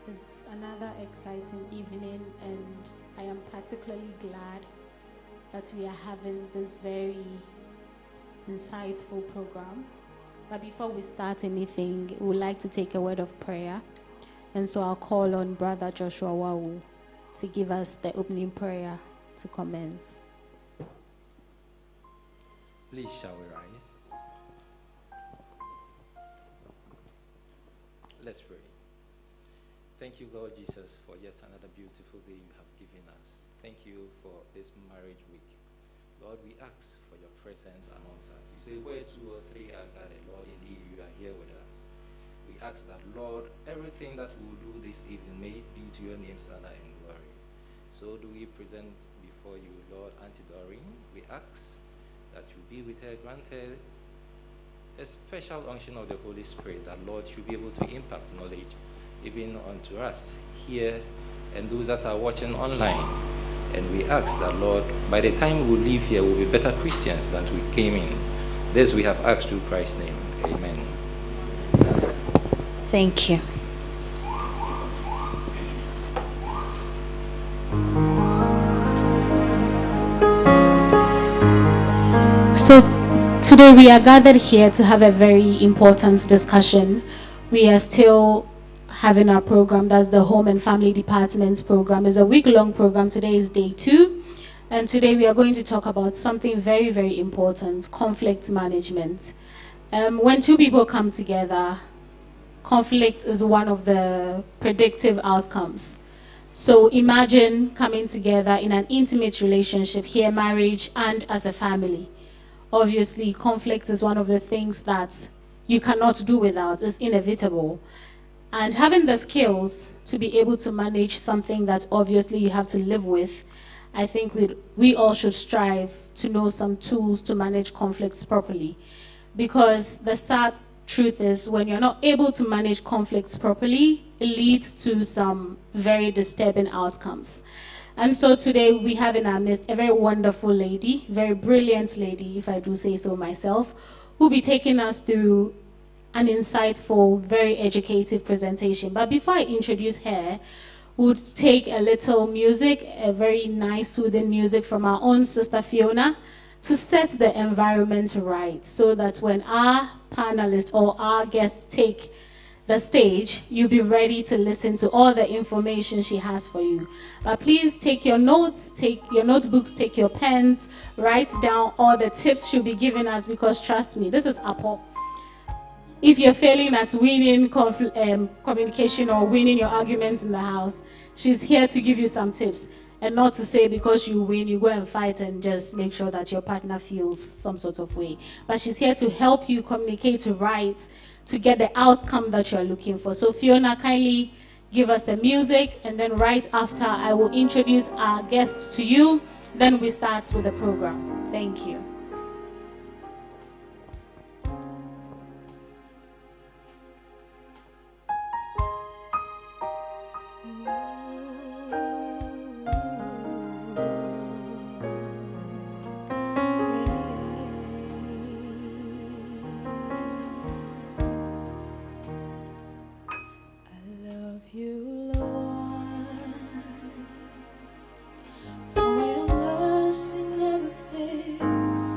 It's another exciting evening, and I am particularly glad that we are having this very insightful program. But before we start anything, we would like to take a word of prayer. And so I'll call on Brother Joshua Wawu to give us the opening prayer to commence. Please shall we rise? Let's pray. Thank you, Lord Jesus, for yet another beautiful day you have given us. Thank you for this marriage week. Lord, we ask for your presence amongst us. You say where 2 or 3 are gathered, Lord, indeed you are here with us. We ask that, Lord, everything that we will do this evening may it be to your name's honor and glory. So do we present before you, Lord, Auntie Doreen. We ask that you be with her, grant her a special unction of the Holy Spirit, that, Lord, she'll be able to impact knowledge even unto us here and those that are watching online. And we ask that, Lord, by the time we leave here, we'll be better Christians than we came in. This we have asked through Christ's name. Amen. Thank you. So today we are gathered here to have a very important discussion. We are still having our program. That's the Home and Family Department's program. It's a week-long program. Today is day 2. And today we are going to talk about something very, very important, conflict management. When 2 people come together, conflict is one of the predictive outcomes. So imagine coming together in an intimate relationship, here marriage and as a family. Obviously, conflict is one of the things that you cannot do without. It's inevitable. And having the skills to be able to manage something that obviously you have to live with, I think we all should strive to know some tools to manage conflicts properly. Because the sad truth is, when you're not able to manage conflicts properly, it leads to some very disturbing outcomes. And so today we have in our midst a very wonderful lady, very brilliant lady, if I do say so myself, who will be taking us through an insightful, very educative presentation. But before I introduce her, we'll take a little music, a very nice, soothing music from our own sister Fiona, to set the environment right, so that when our panelists or our guests take the stage, you'll be ready to listen to all the information she has for you. But please take your notes, take your notebooks, take your pens, write down all the tips she'll be giving us, because trust me, this is Apple. If you're failing at winning communication or winning your arguments in the house, she's here to give you some tips. And not to say because you win, you go and fight and just make sure that your partner feels some sort of way. But she's here to help you communicate right, to get the outcome that you're looking for. So Fiona, kindly give us the music, and then right after I will introduce our guests to you. Then we start with the program. Thank you. For your mercy never fails.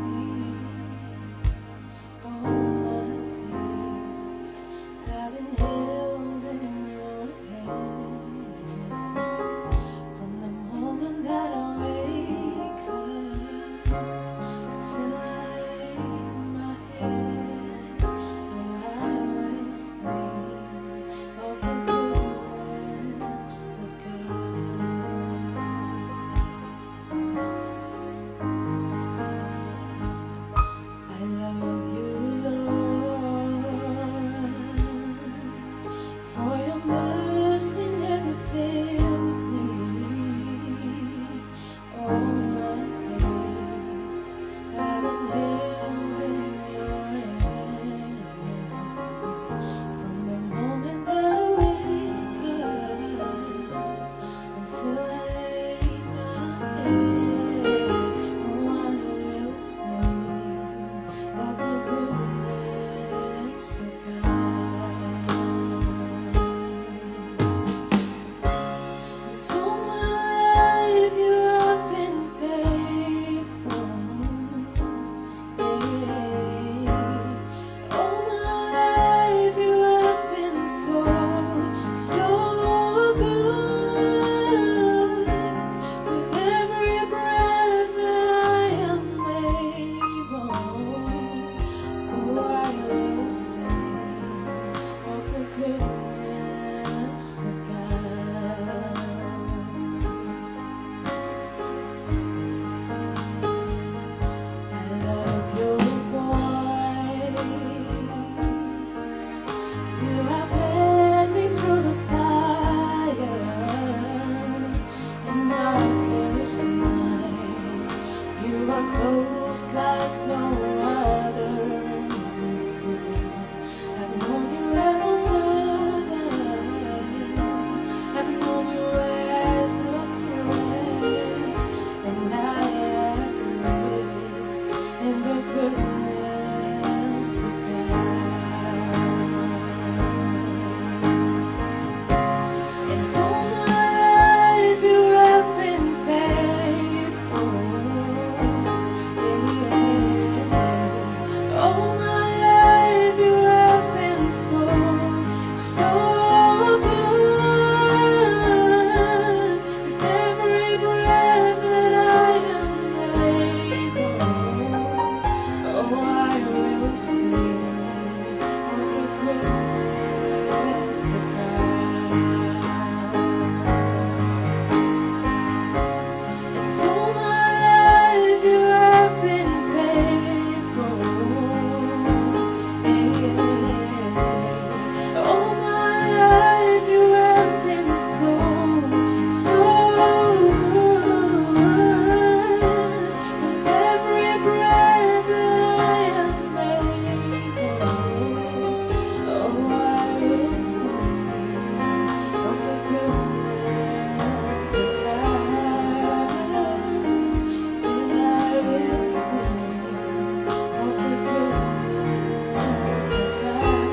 goodness of God, and I will sing of the goodness of God.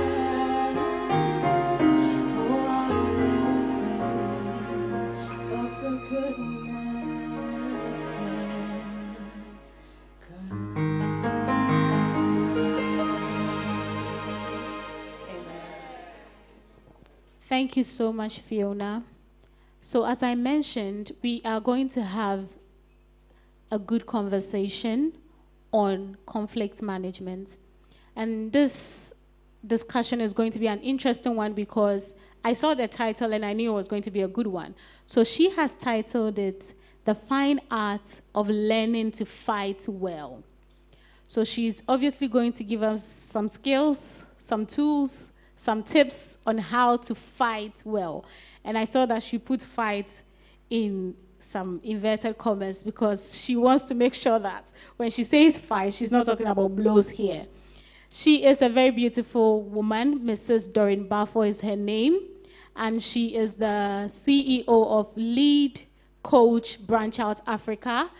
Oh, I will sing of the goodness of God. Thank you so much, Fiona. So as I mentioned, we are going to have a good conversation on conflict management. And this discussion is going to be an interesting one because I saw the title and I knew it was going to be a good one. So she has titled it, The Fine Art of Learning to Fight Well. So she's obviously going to give us some skills, some tools, some tips on how to fight well. And I saw that she put fight in some inverted commas because she wants to make sure that when she says fight, she's not talking about blows here. She is a very beautiful woman. Mrs. Doreen Bafo is her name. And she is the CEO of Lead Coach Branch Out Africa.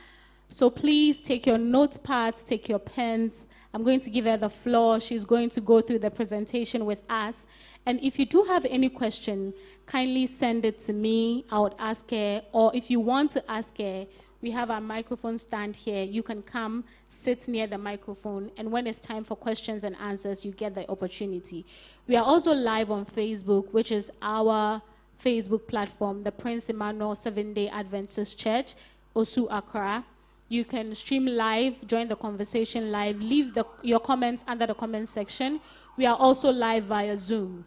So please take your notepads, take your pens. I'm going to give her the floor. She's going to go through the presentation with us. And if you do have any question, kindly send it to me. I would ask her. Or if you want to ask her, we have our microphone stand here. You can come, sit near the microphone, and when it's time for questions and answers, you get the opportunity. We are also live on Facebook, which is our Facebook platform, the Prince Emmanuel Seventh-day Adventist Church, Osu Accra. You can stream live, join the conversation live, leave your comments under the comment section. We are also live via Zoom.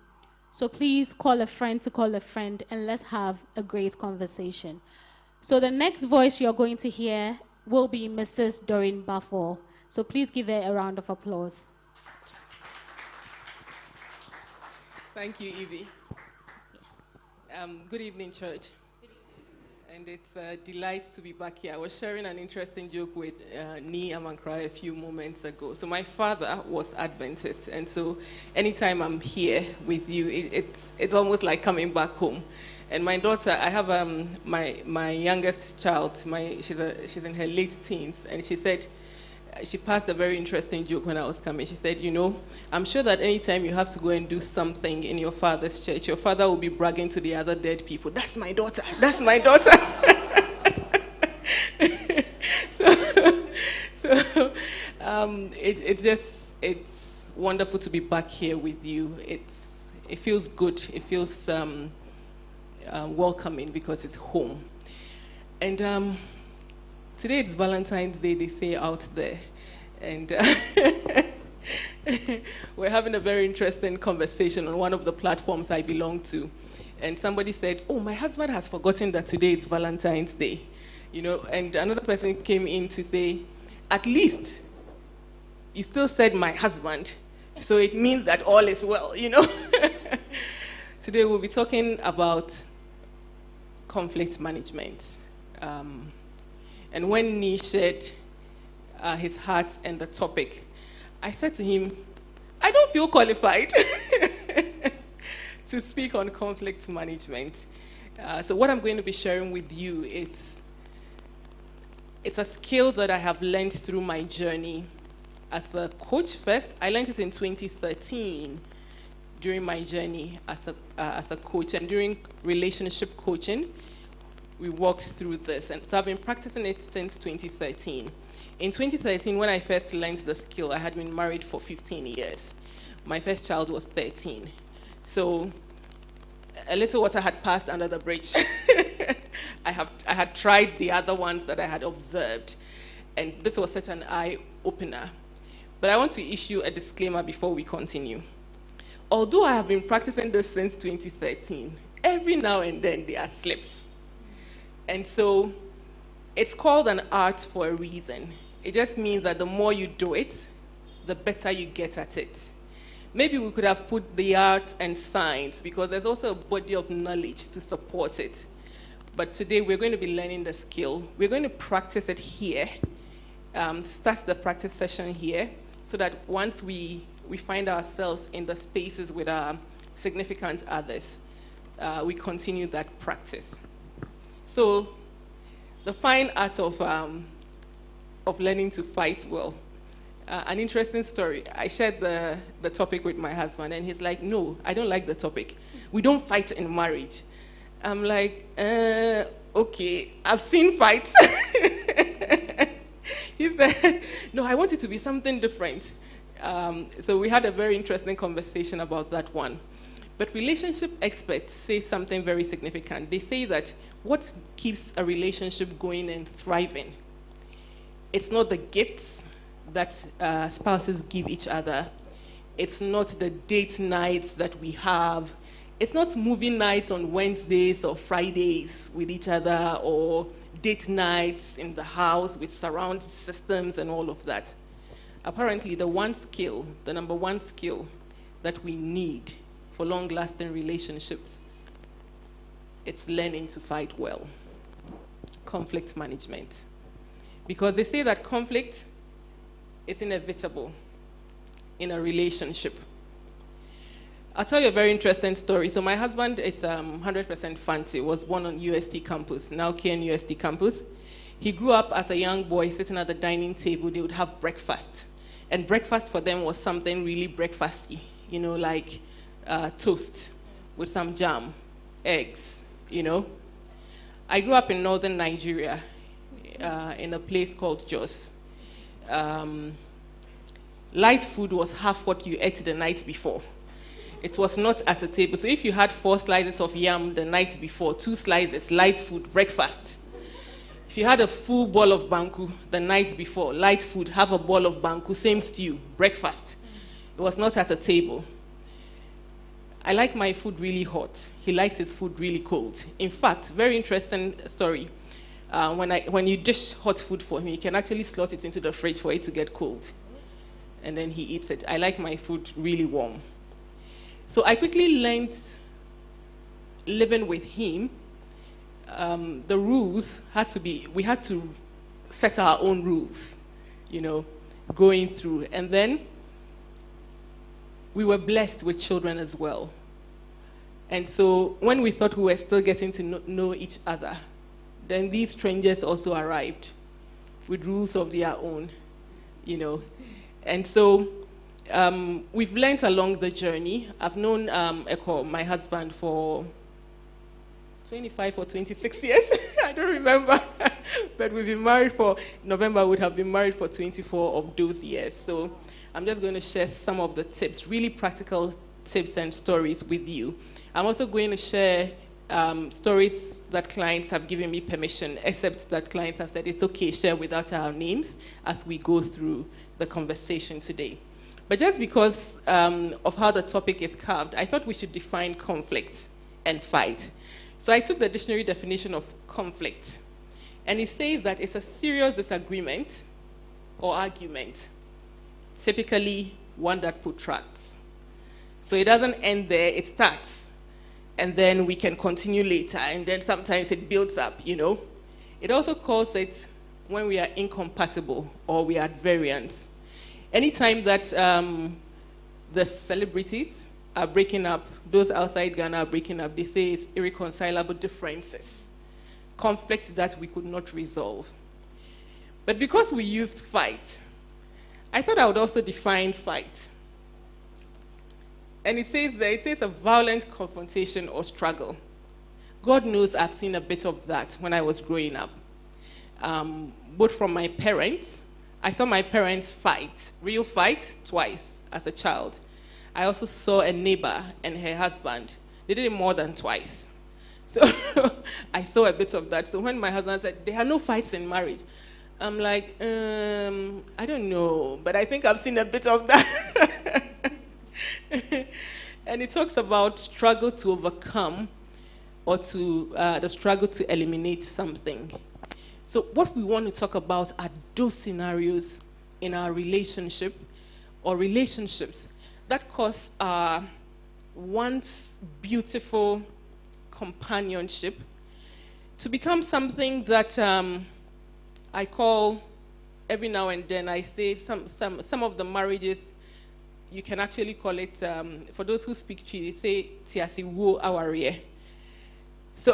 So please call a friend to call a friend, and let's have a great conversation. So the next voice you're going to hear will be Mrs. Doreen Bafo. So please give her a round of applause. Thank you, Evie. Good evening, church. And it's a delight to be back here. I was sharing an interesting joke with Ni Amankra a few moments ago. So my father was Adventist, and so anytime I'm here with you, it's almost like coming back home. And my daughter, I have my youngest child. She's in her late teens, and she said, she passed a very interesting joke when I was coming. She said, I'm sure that anytime you have to go and do something in your father's church, your father will be bragging to the other dead people, that's my daughter, that's my daughter. It's wonderful to be back here with you. It feels good. It feels welcoming because it's home. And today it's Valentine's Day, they say out there. And we're having a very interesting conversation on one of the platforms I belong to. And somebody said, oh, my husband has forgotten that today is Valentine's Day. And another person came in to say, at least you still said my husband, so it means that all is well, Today we'll be talking about conflict management. And when Ni shared his heart and the topic, I said to him, I don't feel qualified to speak on conflict management. So what I'm going to be sharing with you it's a skill that I have learned through my journey as a coach first. I learned it in 2013 during my journey as a coach, and during relationship coaching, we walked through this. And so I've been practicing it since 2013. In 2013, when I first learned the skill, I had been married for 15 years. My first child was 13. So a little water had passed under the bridge. I had tried the other ones that I had observed, and this was such an eye-opener. But I want to issue a disclaimer before we continue. Although I have been practicing this since 2013, every now and then there are slips. And so it's called an art for a reason. It just means that the more you do it, the better you get at it. Maybe we could have put the art and science, because there's also a body of knowledge to support it. But today we're going to be learning the skill. We're going to practice it here, start the practice session here, so that once we find ourselves in the spaces with our significant others, we continue that practice. So, the fine art of learning to fight well. An interesting story. I shared the topic with my husband, and he's like, "No, I don't like the topic. We don't fight in marriage." I'm like, "Okay, I've seen fights." He said, "No, I want it to be something different." So we had a very interesting conversation about that one. But relationship experts say something very significant. They say that what keeps a relationship going and thriving, it's not the gifts that spouses give each other. It's not the date nights that we have. It's not movie nights on Wednesdays or Fridays with each other, or date nights in the house with surround systems and all of that. Apparently, the number one skill that we need for long-lasting relationships, it's learning to fight well. Conflict management. Because they say that conflict is inevitable in a relationship. I'll tell you a very interesting story. So my husband is 100% fancy, was born on UST campus, now KN UST campus. He grew up as a young boy sitting at the dining table. They would have breakfast. And breakfast for them was something really breakfasty, like toast with some jam, eggs, I grew up in northern Nigeria, in a place called Jos. Light food was half what you ate the night before. It was not at a table. So if you had 4 slices of yam the night before, 2 slices, light food, breakfast. If you had a full bowl of banku the night before, light food, have a bowl of banku, same stew, breakfast. It was not at a table. I like my food really hot. He likes his food really cold. In fact, very interesting story. When you dish hot food for him, you can actually slot it into the fridge for it to get cold. And then he eats it. I like my food really warm. So I quickly learned, living with him, the rules we had to set our own rules, going through. And then we were blessed with children as well. And so when we thought we were still getting to know each other, then these strangers also arrived with rules of their own, And so we've learned along the journey. I've known Eko, my husband, for 25 or 26 years. I don't remember. But we've been married November would have been married for 24 of those years. So I'm just going to share some of the tips, really practical tips and stories with you. I'm also going to share stories that clients have given me permission, except that clients have said it's okay, share without our names as we go through the conversation today. But just because of how the topic is carved, I thought we should define conflict and fight. So I took the dictionary definition of conflict, and it says that it's a serious disagreement or argument, typically one that protracts. So it doesn't end there, it starts, and then we can continue later, and then sometimes it builds up, It also calls it when we are incompatible or we are at variance. Anytime that the celebrities are breaking up, those outside Ghana are breaking up, they say it's irreconcilable differences, conflict that we could not resolve. But because we used fight, I thought I would also define fight. And it says a violent confrontation or struggle. God knows I've seen a bit of that when I was growing up. Both from my parents. I saw my parents fight, real fight, twice as a child. I also saw a neighbor and her husband. They did it more than twice. So I saw a bit of that. So when my husband said, there are no fights in marriage, I'm like, I don't know, but I think I've seen a bit of that. And it talks about struggle to overcome or the struggle to eliminate something. So what we want to talk about are those scenarios in our relationship or relationships that cause our once beautiful companionship to become something that I call, every now and then I say some of the marriages, you can actually call it, for those who speak Chi, they say tiasi wo awarie, So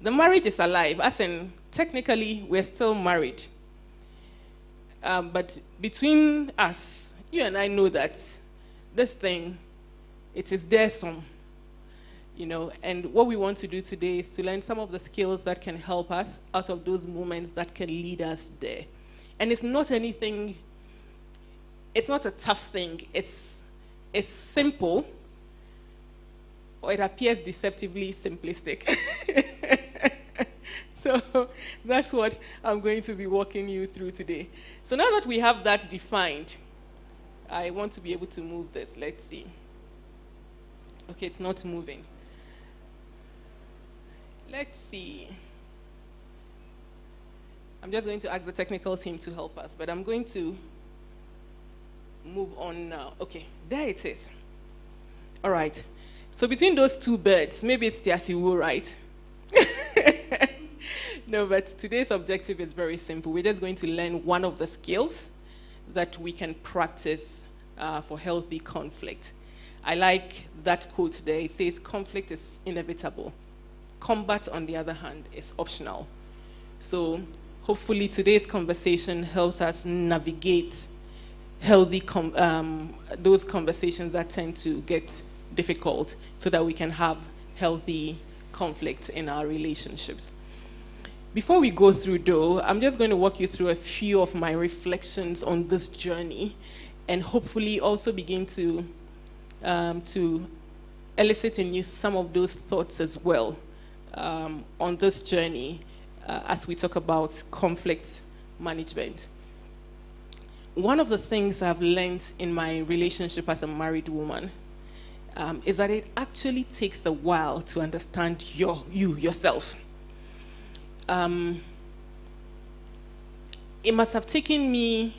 the marriage is alive, as in technically we're still married. But between us, you and I know that this thing, it is there some, and what we want to do today is to learn some of the skills that can help us out of those moments that can lead us there. And it's not anything, it's not a tough thing. It's simple, or it appears deceptively simplistic. So that's what I'm going to be walking you through today. So now that we have that defined, I want to be able to move this. Let's see. Okay, it's not moving. Let's see. I'm just going to ask the technical team to help us, but I'm going to move on now. Okay, there it is. All right. So between those two birds, maybe it's Tiasiwu, right? No, but today's objective is very simple. We're just going to learn one of the skills that we can practice for healthy conflict. I like that quote there. It says, conflict is inevitable. Combat, on the other hand, is optional. So hopefully today's conversation helps us navigate healthy those conversations that tend to get difficult so that we can have healthy conflict in our relationships. Before we go through, though, I'm just going to walk you through a few of my reflections on this journey and hopefully also begin to elicit in you some of those thoughts as well on this journey as we talk about conflict management. One of the things I've learned in my relationship as a married woman is that it actually takes a while to understand yourself. It must have taken me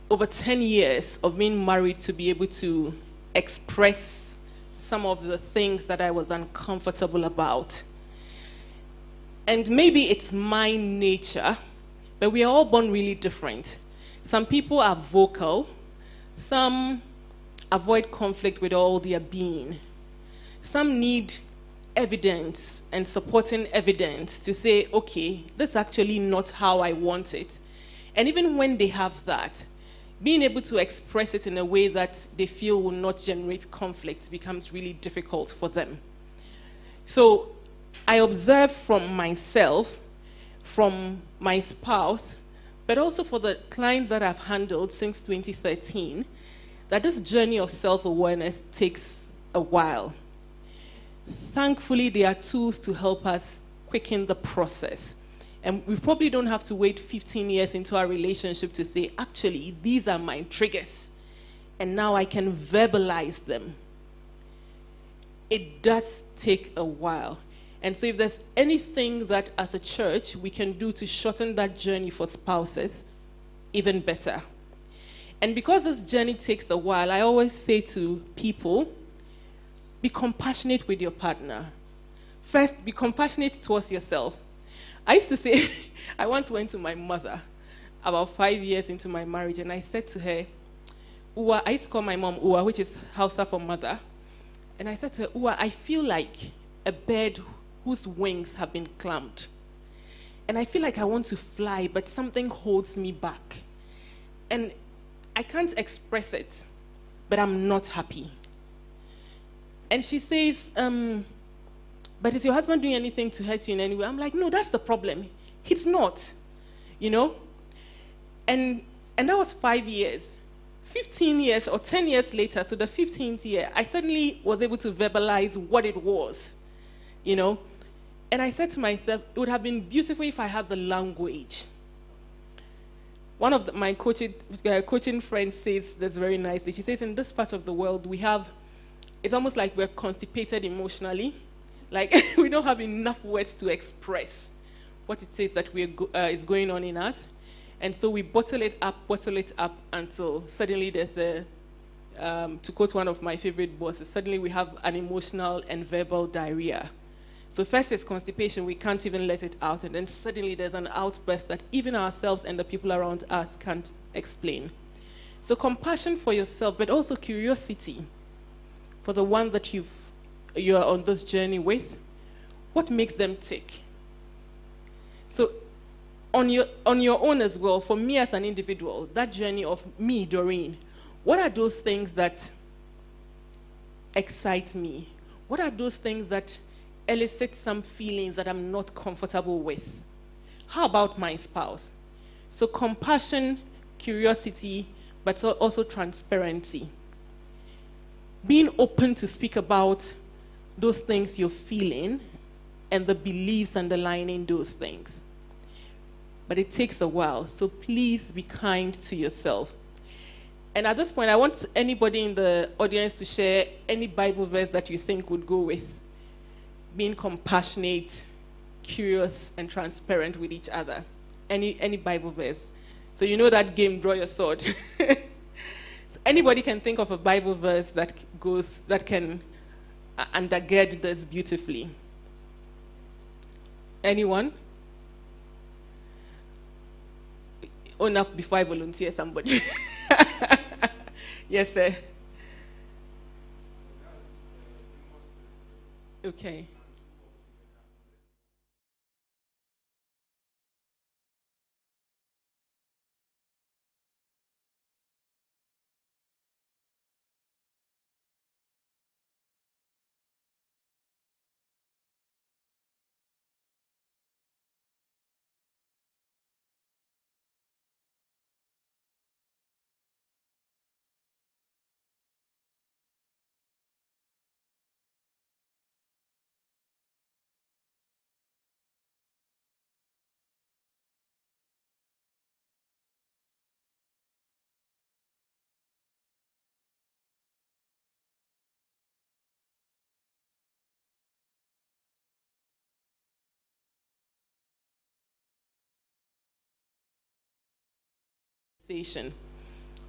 over 10 years of being married to be able to express some of the things that I was uncomfortable about. And maybe it's my nature, but we are all born really different. Some people are vocal, some avoid conflict with all their being. Some need evidence and supporting evidence to say, okay, this is actually not how I want it. And even when they have that, being able to express it in a way that they feel will not generate conflict becomes really difficult for them. So I observe from myself, from my spouse, but also for the clients that I've handled since 2013, that this journey of self-awareness takes a while. Thankfully, there are tools to help us quicken the process. And we probably don't have to wait 15 years into our relationship to say, actually, these are my triggers. And now I can verbalize them. It does take a while. And so if there's anything that as a church we can do to shorten that journey for spouses, even better. And because this journey takes a while, I always say to people, be compassionate with your partner. First, be compassionate towards yourself. I used to say, I once went to my mother about 5 years into my marriage, and I said to her, Uwa, I used to call my mom Uwa, which is Hausa for mother. And I said to her, Uwa, I feel like a bird whose wings have been clamped. And I feel like I want to fly, but something holds me back. And I can't express it, but I'm not happy. And she says, but is your husband doing anything to hurt you in any way? I'm like, no, that's the problem. He's not, And that was 5 years. 15 years or 10 years later, so the 15th year, I suddenly was able to verbalize what it was, And I said to myself, it would have been beautiful if I had the language. One of my coaching friends says this very nicely. She says, in this part of the world, it's almost like we're constipated emotionally. Like, we don't have enough words to express what it is that is going on in us. And so we bottle it up until suddenly there's to quote one of my favorite bosses, suddenly we have an emotional and verbal diarrhea. So first it's constipation, we can't even let it out, and then suddenly there's an outburst that even ourselves and the people around us can't explain. So compassion for yourself, but also curiosity for the one that you've you're on this journey with, what makes them tick? So on your own as well, for me as an individual, that journey of me, Doreen, what are those things that excite me? What are those things that elicit some feelings that I'm not comfortable with? How about my spouse? So compassion, curiosity, but also transparency. Being open to speak about those things you're feeling and the beliefs underlying those things. But it takes a while, so please be kind to yourself. And at this point, I want anybody in the audience to share any Bible verse that you think would go with being compassionate, curious, and transparent with each other. Any Bible verse. So you know that game, draw your sword. So anybody can think of a Bible verse that can undergird this beautifully. Anyone? Own up before I volunteer somebody. Yes, sir. Okay.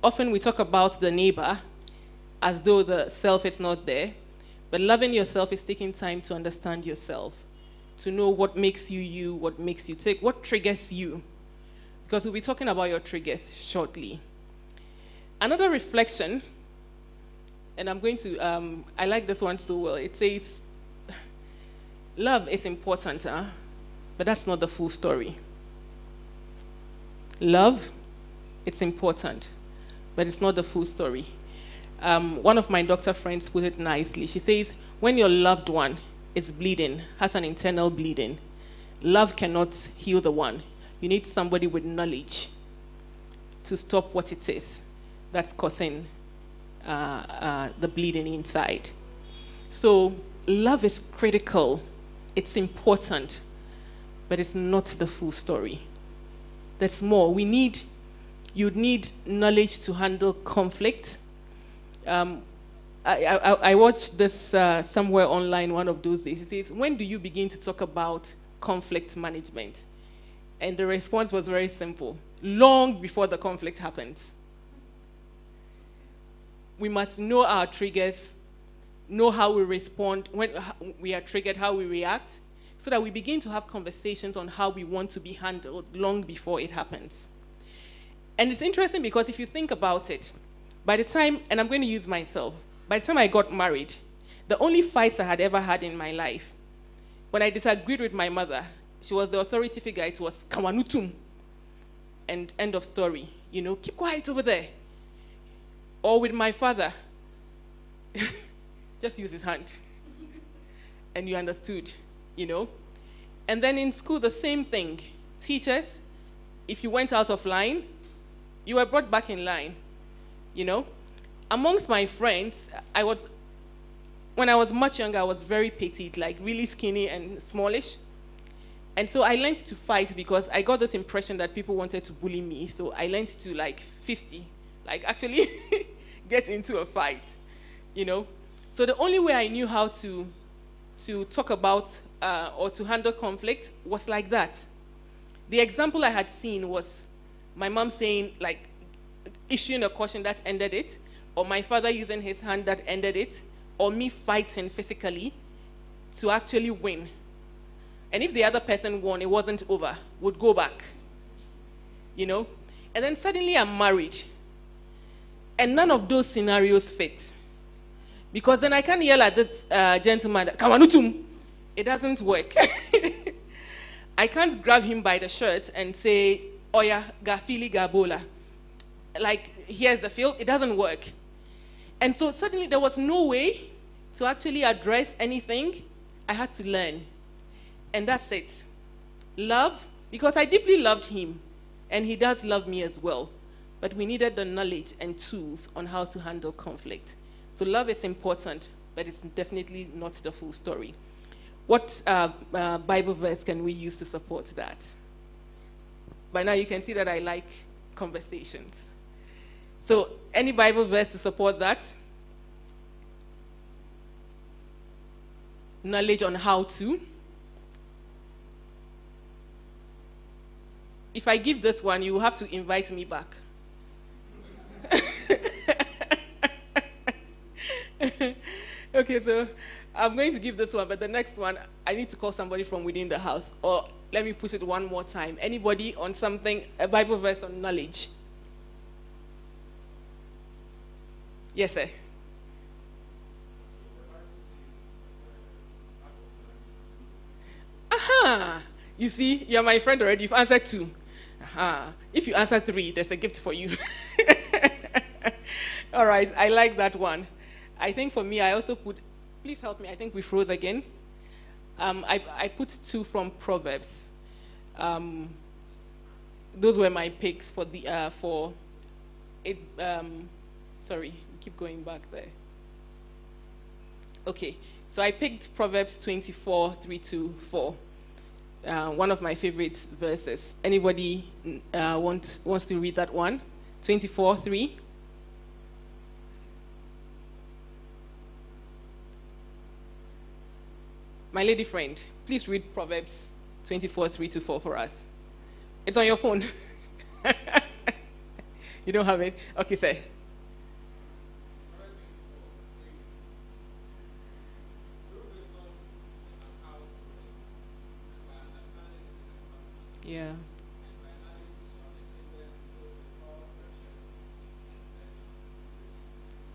Often we talk about the neighbor as though the self is not there, but loving yourself is taking time to understand yourself, to know what makes you you, what makes you tick, what triggers you, because we'll be talking about your triggers shortly. Another reflection, and I'm going to, I like this one so well. It says, love is important, but that's not the full story. Love, it's important, but it's not the full story. One of my doctor friends put it nicely. She says, when your loved one is bleeding, has an internal bleeding, love cannot heal the one. You need somebody with knowledge to stop what it is that's causing the bleeding inside. So love is critical. It's important, but it's not the full story. There's more. You'd need knowledge to handle conflict. I watched this somewhere online one of those days. It says, when do you begin to talk about conflict management? And the response was very simple. Long before the conflict happens. We must know our triggers, know how we respond when we are triggered, how we react, so that we begin to have conversations on how we want to be handled long before it happens. And it's interesting because if you think about it, by the time, and I'm going to use myself, by the time I got married, the only fights I had ever had in my life, when I disagreed with my mother, she was the authority figure, it was kawanutum, and end of story. You know, keep quiet over there. Or with my father, just use his hand. And you understood, you know. And then in school, the same thing. Teachers, if you went out of line, you were brought back in line, you know. Amongst my friends, when I was much younger, I was very petite, like really skinny and smallish. And so I learned to fight because I got this impression that people wanted to bully me. So I learned to like fisty, like actually get into a fight, you know. So the only way I knew how to talk about or to handle conflict was like that. The example I had seen was my mom saying, like, issuing a caution that ended it, or my father using his hand that ended it, or me fighting physically to actually win. And if the other person won, it wasn't over, would go back, you know? And then suddenly I'm married, and none of those scenarios fit. Because then I can't yell at this gentleman, Kamanutum. It doesn't work. I can't grab him by the shirt and say, Oya, gafili gabola. Like, here's the field. It doesn't work. And so suddenly there was no way to actually address anything. I had to learn. And that's it. Love, because I deeply loved him. And he does love me as well. But we needed the knowledge and tools on how to handle conflict. So love is important, but it's definitely not the full story. What Bible verse can we use to support that? By now you can see that I like conversations. So any Bible verse to support that? Knowledge on how to. If I give this one, you will have to invite me back. Okay, so I'm going to give this one, but the next one, I need to call somebody from within the house. Or let me put it one more time. Anybody on something, a Bible verse on knowledge? Yes, sir. Aha! You see, you're my friend already. You've answered 2. Aha. If you answer 3, there's a gift for you. All right, I like that one. I think for me, I also put, please help me, I think we froze again. I put 2 from Proverbs. Those were my picks for the, sorry, keep going back there. Okay, so I picked Proverbs 24, 3-4. One of my favorite verses. Anybody wants to read that one? 24:3. My lady friend, please read Proverbs 24:3-4 for us. It's on your phone. You don't have it? Okay, sir. Yeah.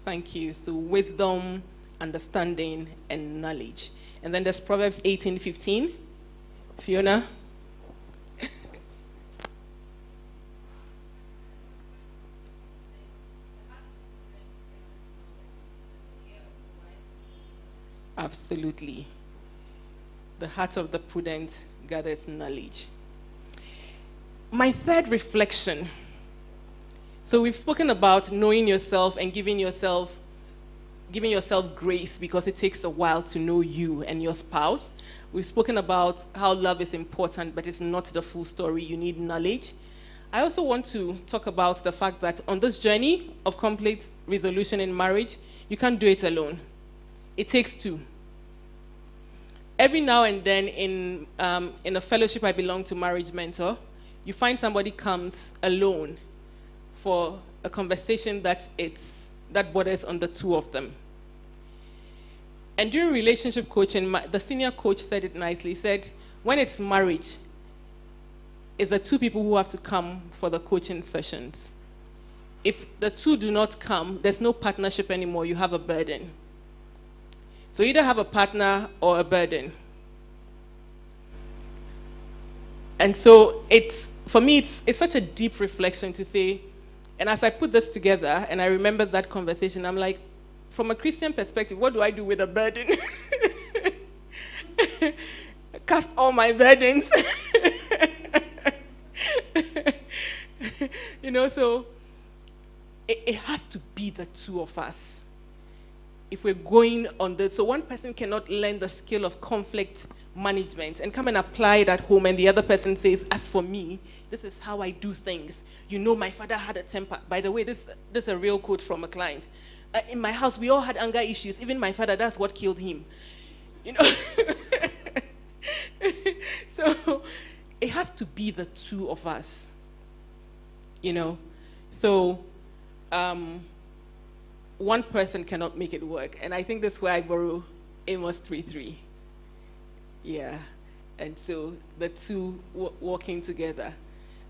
Thank you. So wisdom, understanding, and knowledge. And then there's Proverbs 18:15. Fiona. Absolutely. The heart of the prudent gathers knowledge. My third reflection. So we've spoken about knowing yourself and giving yourself grace because it takes a while to know you and your spouse. We've spoken about how love is important, but it's not the full story. You need knowledge. I also want to talk about the fact that on this journey of conflict resolution in marriage, you can't do it alone. It takes 2. Every now and then in a fellowship I belong to, Marriage Mentor, you find somebody comes alone for a conversation that borders on the 2 of them. And during relationship coaching, the senior coach said it nicely. He said, when it's marriage, it's the 2 people who have to come for the coaching sessions. If the 2 do not come, there's no partnership anymore. You have a burden. So you either have a partner or a burden. And so for me, it's such a deep reflection to say, and as I put this together, and I remember that conversation, I'm like, from a Christian perspective, what do I do with a burden? Cast all my burdens. So it has to be the 2 of us. If we're going on this, so one person cannot learn the skill of conflict management and come and apply it at home, and the other person says, as for me, this is how I do things. My father had a temper. By the way, this is a real quote from a client. In my house, we all had anger issues. Even my father, that's what killed him. So it has to be the 2 of us. So one person cannot make it work. And I think that's where I borrow Amos 3:3. Yeah. And so the 2 working together,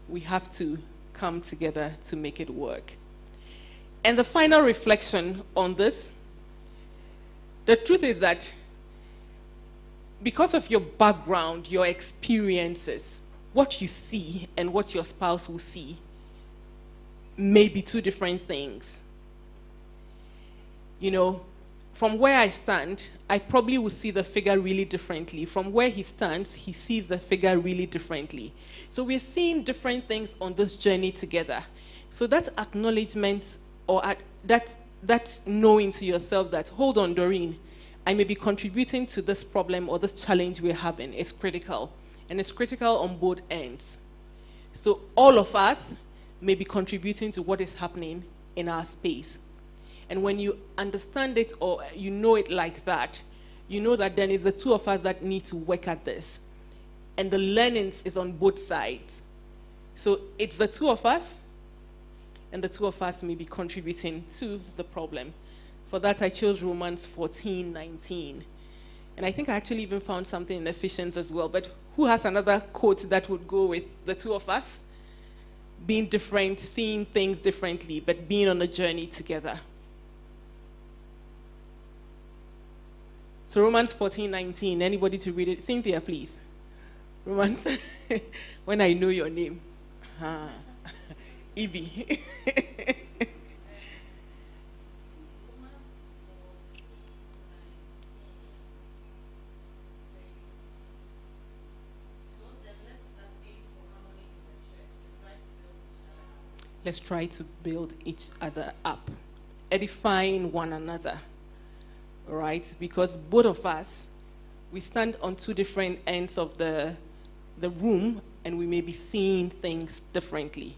we have to come together to make it work. And the final reflection on this The truth is that because of your background, your experiences, what you see and what your spouse will see may be two different things. You know, from where I stand, I probably will see the figure really differently. From where he stands, he sees the figure really differently. So we're seeing different things on this journey together. So that acknowledgement or that knowing to yourself that, hold on, Doreen, I may be contributing to this problem or this challenge we're having is critical. And it's critical on both ends. So all of us may be contributing to what is happening in our space. And when you understand it or you know it like that, you know that then it's the two of us that need to work at this. And the learnings is on both sides. So it's the two of us, and the two of us may be contributing to the problem. For that, I chose Romans 14:19. And I think I actually even found something in Ephesians as well. But who has another quote that would go with the two of us? Being different, seeing things differently, but being on a journey together. So Romans 14:19, anybody to read it? Cynthia, please. Romans, when I know your name. Evie. Let's try to build each other up, edifying one another, right? Because both of us, we stand on two different ends of the room, and we may be seeing things differently.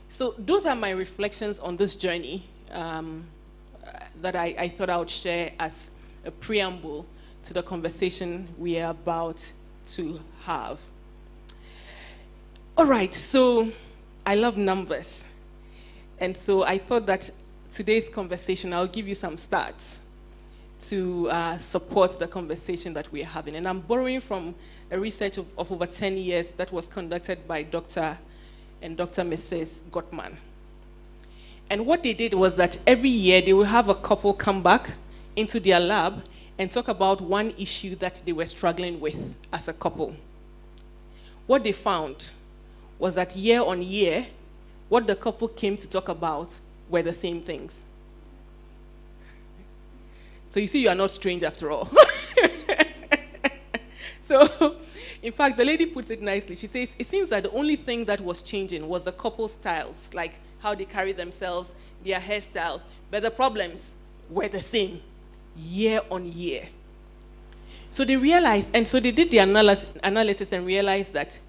So those are my reflections on this journey that I thought I would share as a preamble to the conversation we are about to have. All right, so I love numbers. And so I thought that today's conversation, I'll give you some stats to support the conversation that we're having. And I'm borrowing from a research of over 10 years that was conducted by Dr. and Dr. Mrs. Gottman. And what they did was that every year they will have a couple come back into their lab and talk about one issue that they were struggling with as a couple. What they found was that year on year, what the couple came to talk about were the same things. So you see, you are not strange after all. So, in fact, the lady puts it nicely. She says, it seems that the only thing that was changing was the couple styles, like how they carry themselves, their hairstyles, but the problems were the same year on year. So they realized, and so they did the analysis and realized that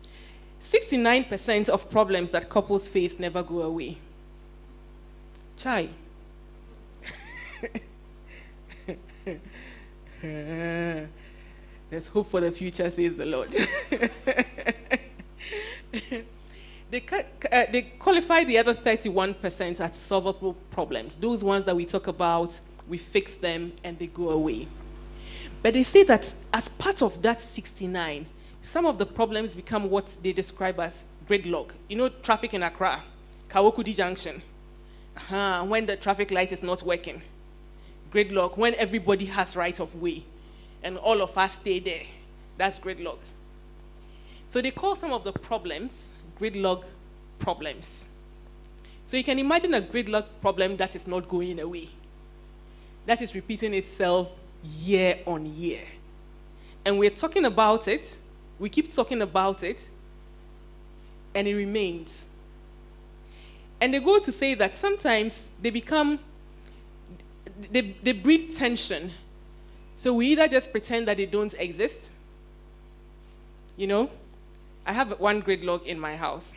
69% of problems that couples face never go away. Chai. There's hope for the future, says the Lord. They qualify the other 31% as solvable problems. Those ones that we talk about, we fix them, and they go away. But they say that as part of that 69, some of the problems become what they describe as gridlock. You know, traffic in Accra, Kawokudi Junction. When the traffic light is not working. Gridlock, when everybody has right of way, and all of us stay there. That's gridlock. So they call some of the problems gridlock problems. So you can imagine a gridlock problem that is not going away. That is repeating itself year on year. And we're talking about it, we keep talking about it, and it remains. And they go to say that sometimes they breed tension. So we either just pretend that they don't exist. You know, I have one gridlock in my house.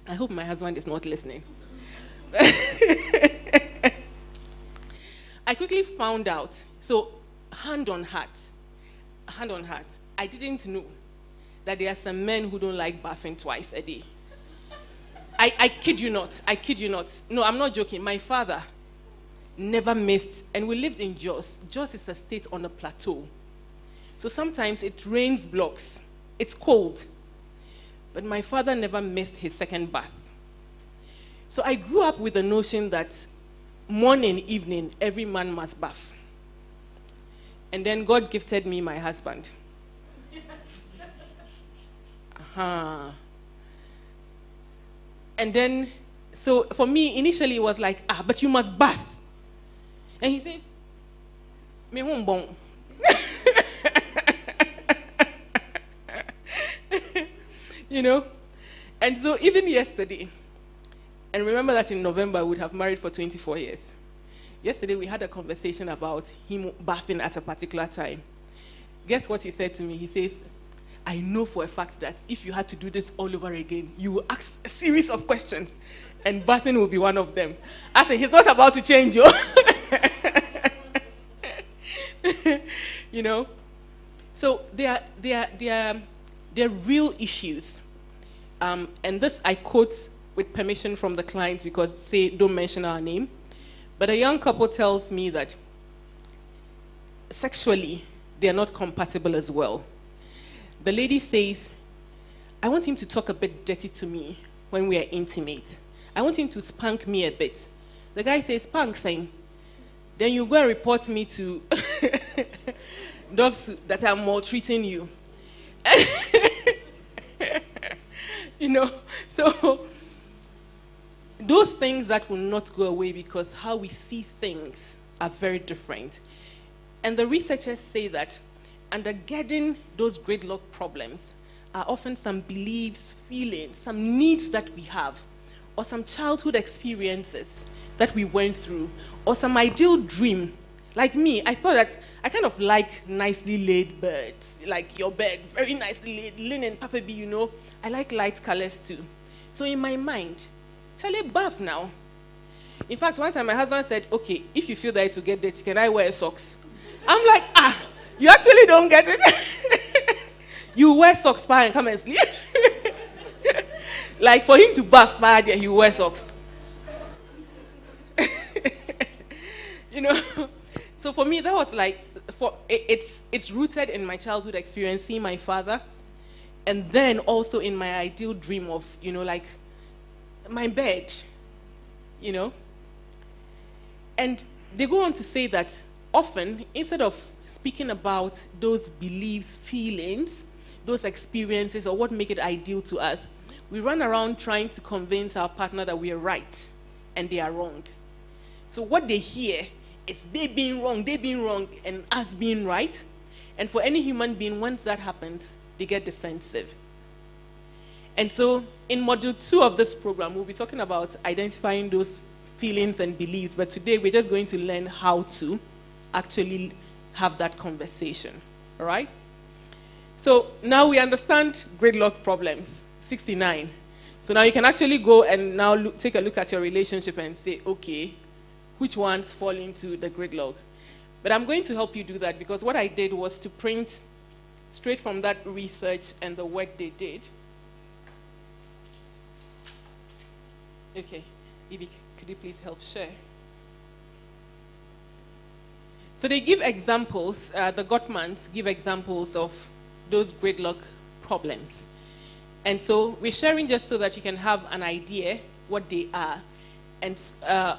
I hope my husband is not listening. I quickly found out, so hand on heart, I didn't know that there are some men who don't like bathing twice a day. I kid you not. No, I'm not joking. My father never missed, and we lived in Jos. Jos is a state on a plateau. So sometimes it rains blocks. It's cold. But my father never missed his second bath. So I grew up with the notion that morning, evening, every man must bath. And then God gifted me my husband. And then, so for me, initially it was like, but you must bath. And he says, me won't bon. You know? And so even yesterday, and remember that in November we would have married for 24 years. Yesterday we had a conversation about him bathing at a particular time. Guess what he said to me? He says, I know for a fact that if you had to do this all over again, you will ask a series of questions, and bathing will be one of them. I said, he's not about to change you. You know? So they are real issues. And this I quote with permission from the client because say don't mention our name. But a young couple tells me that sexually they are not compatible as well. The lady says, I want him to talk a bit dirty to me when we are intimate. I want him to spank me a bit. The guy says, spank, saying, then you go and report me to dogs that are maltreating you. You know, so those things that will not go away because how we see things are very different. And the researchers say that undergirding those gridlock problems are often some beliefs, feelings, some needs that we have, or some childhood experiences that we went through, or some ideal dream. Like me, I thought that I kind of like nicely laid beds, like your bed, very nicely laid, linen, papabi, you know. I like light colors too. So in my mind, Charlie, bath now. In fact, one time my husband said, okay, if you feel that it will get dirty, can I wear socks? I'm like, you actually don't get it. You wear socks, pa, and come and sleep. Like for him to bath, pa, he will wear socks. You know? So for me, that was like, it's rooted in my childhood experience, seeing my father, and then also in my ideal dream of, you know, like my bed, you know. And they go on to say that often, instead of speaking about those beliefs, feelings, those experiences, or what make it ideal to us, we run around trying to convince our partner that we are right and they are wrong. So what they hear is they being wrong, and us being right. And for any human being, once that happens, they get defensive. And so in module 2 of this program, we'll be talking about identifying those feelings and beliefs, but today we're just going to learn how to actually have that conversation, all right? So now we understand gridlock problems, 69. So now you can actually go and now take a look at your relationship and say, okay, which ones fall into the gridlock? But I'm going to help you do that because what I did was to print straight from that research and the work they did. Okay, Evie, could you please help share? So they give examples, the Gottmans give examples of those gridlock problems. And so we're sharing just so that you can have an idea what they are, and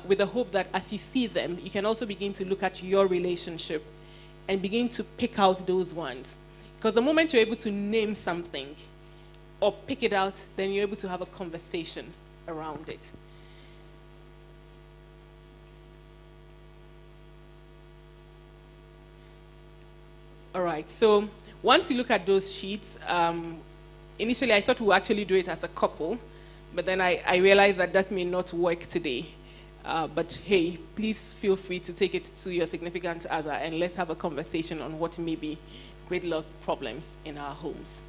with the hope that as you see them, you can also begin to look at your relationship and begin to pick out those ones. Because the moment you're able to name something or pick it out, then you're able to have a conversation around it. All right, so once you look at those sheets, initially I thought we would actually do it as a couple, but then I realized that that may not work today. But hey, please feel free to take it to your significant other and let's have a conversation on what may be gridlock problems in our homes.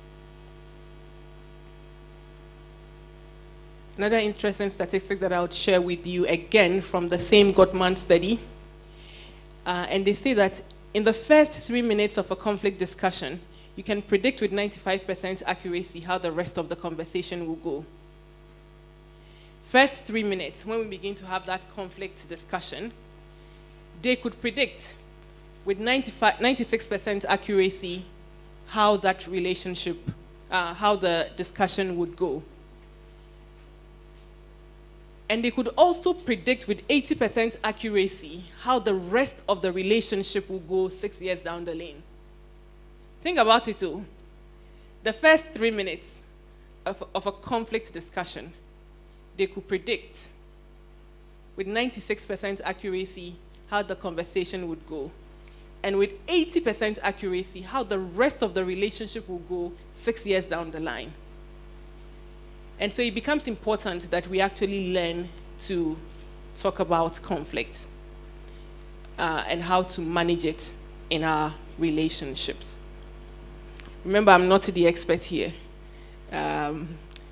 Another interesting statistic that I would share with you, again, from the same Gottman study. And they say that in the first 3 minutes of a conflict discussion, you can predict with 95% accuracy how the rest of the conversation will go. First 3 minutes, when we begin to have that conflict discussion, they could predict with 96% accuracy how that relationship, how the discussion would go. And they could also predict with 80% accuracy how the rest of the relationship will go 6 years down the lane. Think about it too. The first 3 minutes of a conflict discussion, they could predict with 96% accuracy how the conversation would go. And with 80% accuracy, how the rest of the relationship will go 6 years down the line. And so it becomes important that we actually learn to talk about conflict and how to manage it in our relationships. Remember, I'm not the expert here.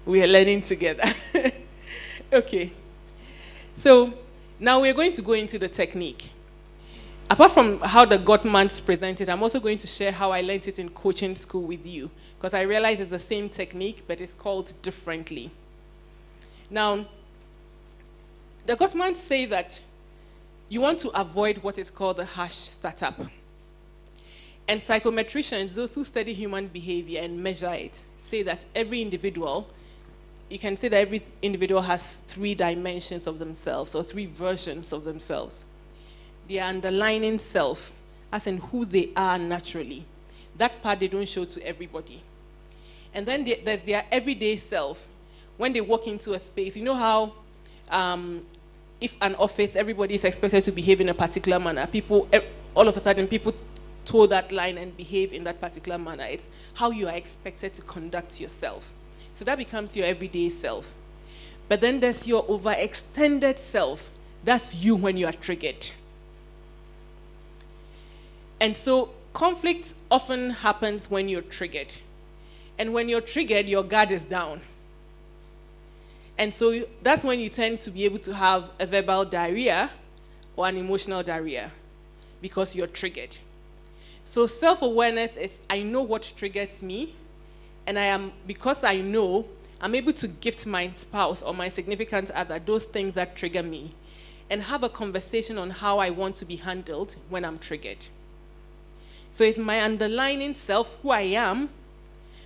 We are learning together. Okay. So now we're going to go into the technique. Apart from how the Gottmans presented, I'm also going to share how I learned it in coaching school with you, because I realize it's the same technique, but it's called differently. Now, the Gottmans say that you want to avoid what is called the harsh startup. And psychometricians, those who study human behavior and measure it, say that every individual, you can say that every individual has 3 dimensions of themselves, or 3 versions of themselves. Their underlying self, as in who they are naturally. That part they don't show to everybody. And then there's their everyday self. When they walk into a space, you know how if an office, everybody is expected to behave in a particular manner. People, all of a sudden, people toe that line and behave in that particular manner. It's how you are expected to conduct yourself. So that becomes your everyday self. But then there's your overextended self. That's you when you are triggered. And so conflict often happens when you're triggered. And when you're triggered, your guard is down. And so that's when you tend to be able to have a verbal diarrhea or an emotional diarrhea, because you're triggered. So self-awareness is, I know what triggers me, and because I know, I'm able to gift my spouse or my significant other those things that trigger me, and have a conversation on how I want to be handled when I'm triggered. So it's my underlying self, who I am,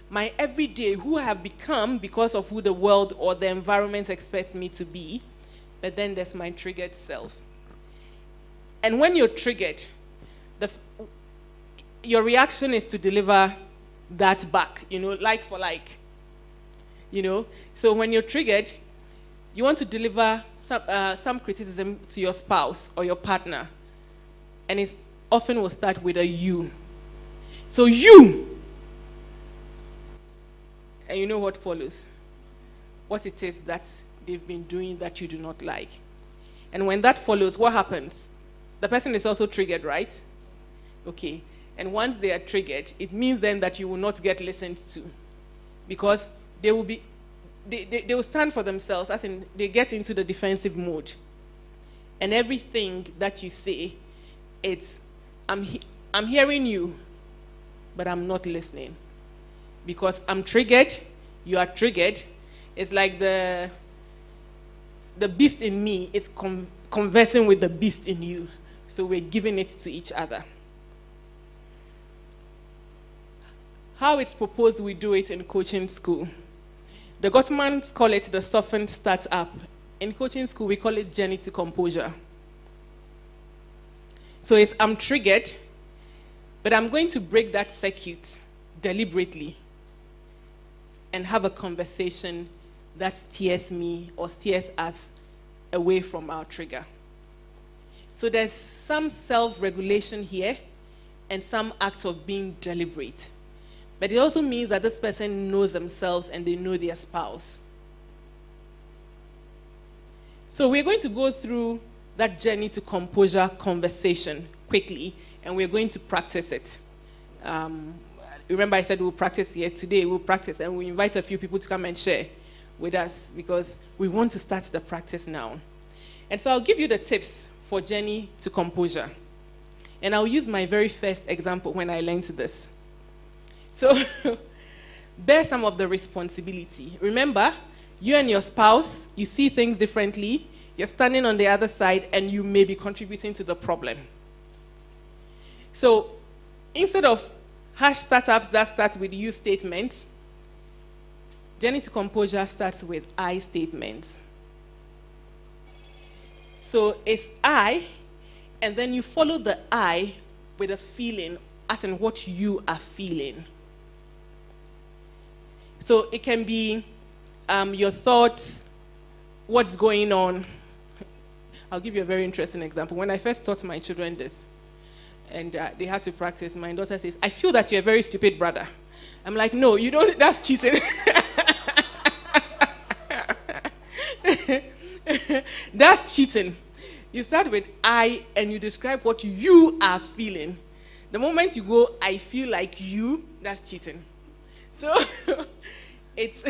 my everyday, who I have become because of who the world or the environment expects me to be, but then there's my triggered self. And when you're triggered, your reaction is to deliver that back, like for like, So when you're triggered, you want to deliver some criticism to your spouse or your partner, and it often will start with a you. So you, and you know what follows? What it is that they've been doing that you do not like. And when that follows, what happens? The person is also triggered, right? Okay. And once they are triggered, it means then that you will not get listened to, because they will stand for themselves, as in they get into the defensive mode. And everything that you say, it's, I'm hearing you, but I'm not listening. Because I'm triggered, you are triggered. It's like the beast in me is conversing with the beast in you. So we're giving it to each other. How it's proposed we do it in coaching school. The Gottmans call it the softened startup. In coaching school, we call it journey to composure. So it's, I'm triggered, but I'm going to break that circuit deliberately and have a conversation that steers me or steers us away from our trigger. So there's some self-regulation here and some act of being deliberate. But it also means that this person knows themselves and they know their spouse. So we're going to go through that journey to composure conversation quickly, and we're going to practice it. Remember I said we'll practice here. Today we'll practice, and we invite a few people to come and share with us, because we want to start the practice now. And so I'll give you the tips for journey to composure. And I'll use my very first example when I learned this. So bear some of the responsibility. Remember, you and your spouse, you see things differently, you're standing on the other side, and you may be contributing to the problem. So instead of harsh startups that start with you statements, journey to composure starts with I statements. So it's I, and then you follow the I with a feeling, as in what you are feeling. So it can be your thoughts, what's going on. I'll give you a very interesting example. When I first taught my children this, and they had to practice, my daughter says, I feel that you're a very stupid brother. I'm like, no, you don't, that's cheating. That's cheating. You start with I and you describe what you are feeling. The moment you go, I feel like you, that's cheating. So it's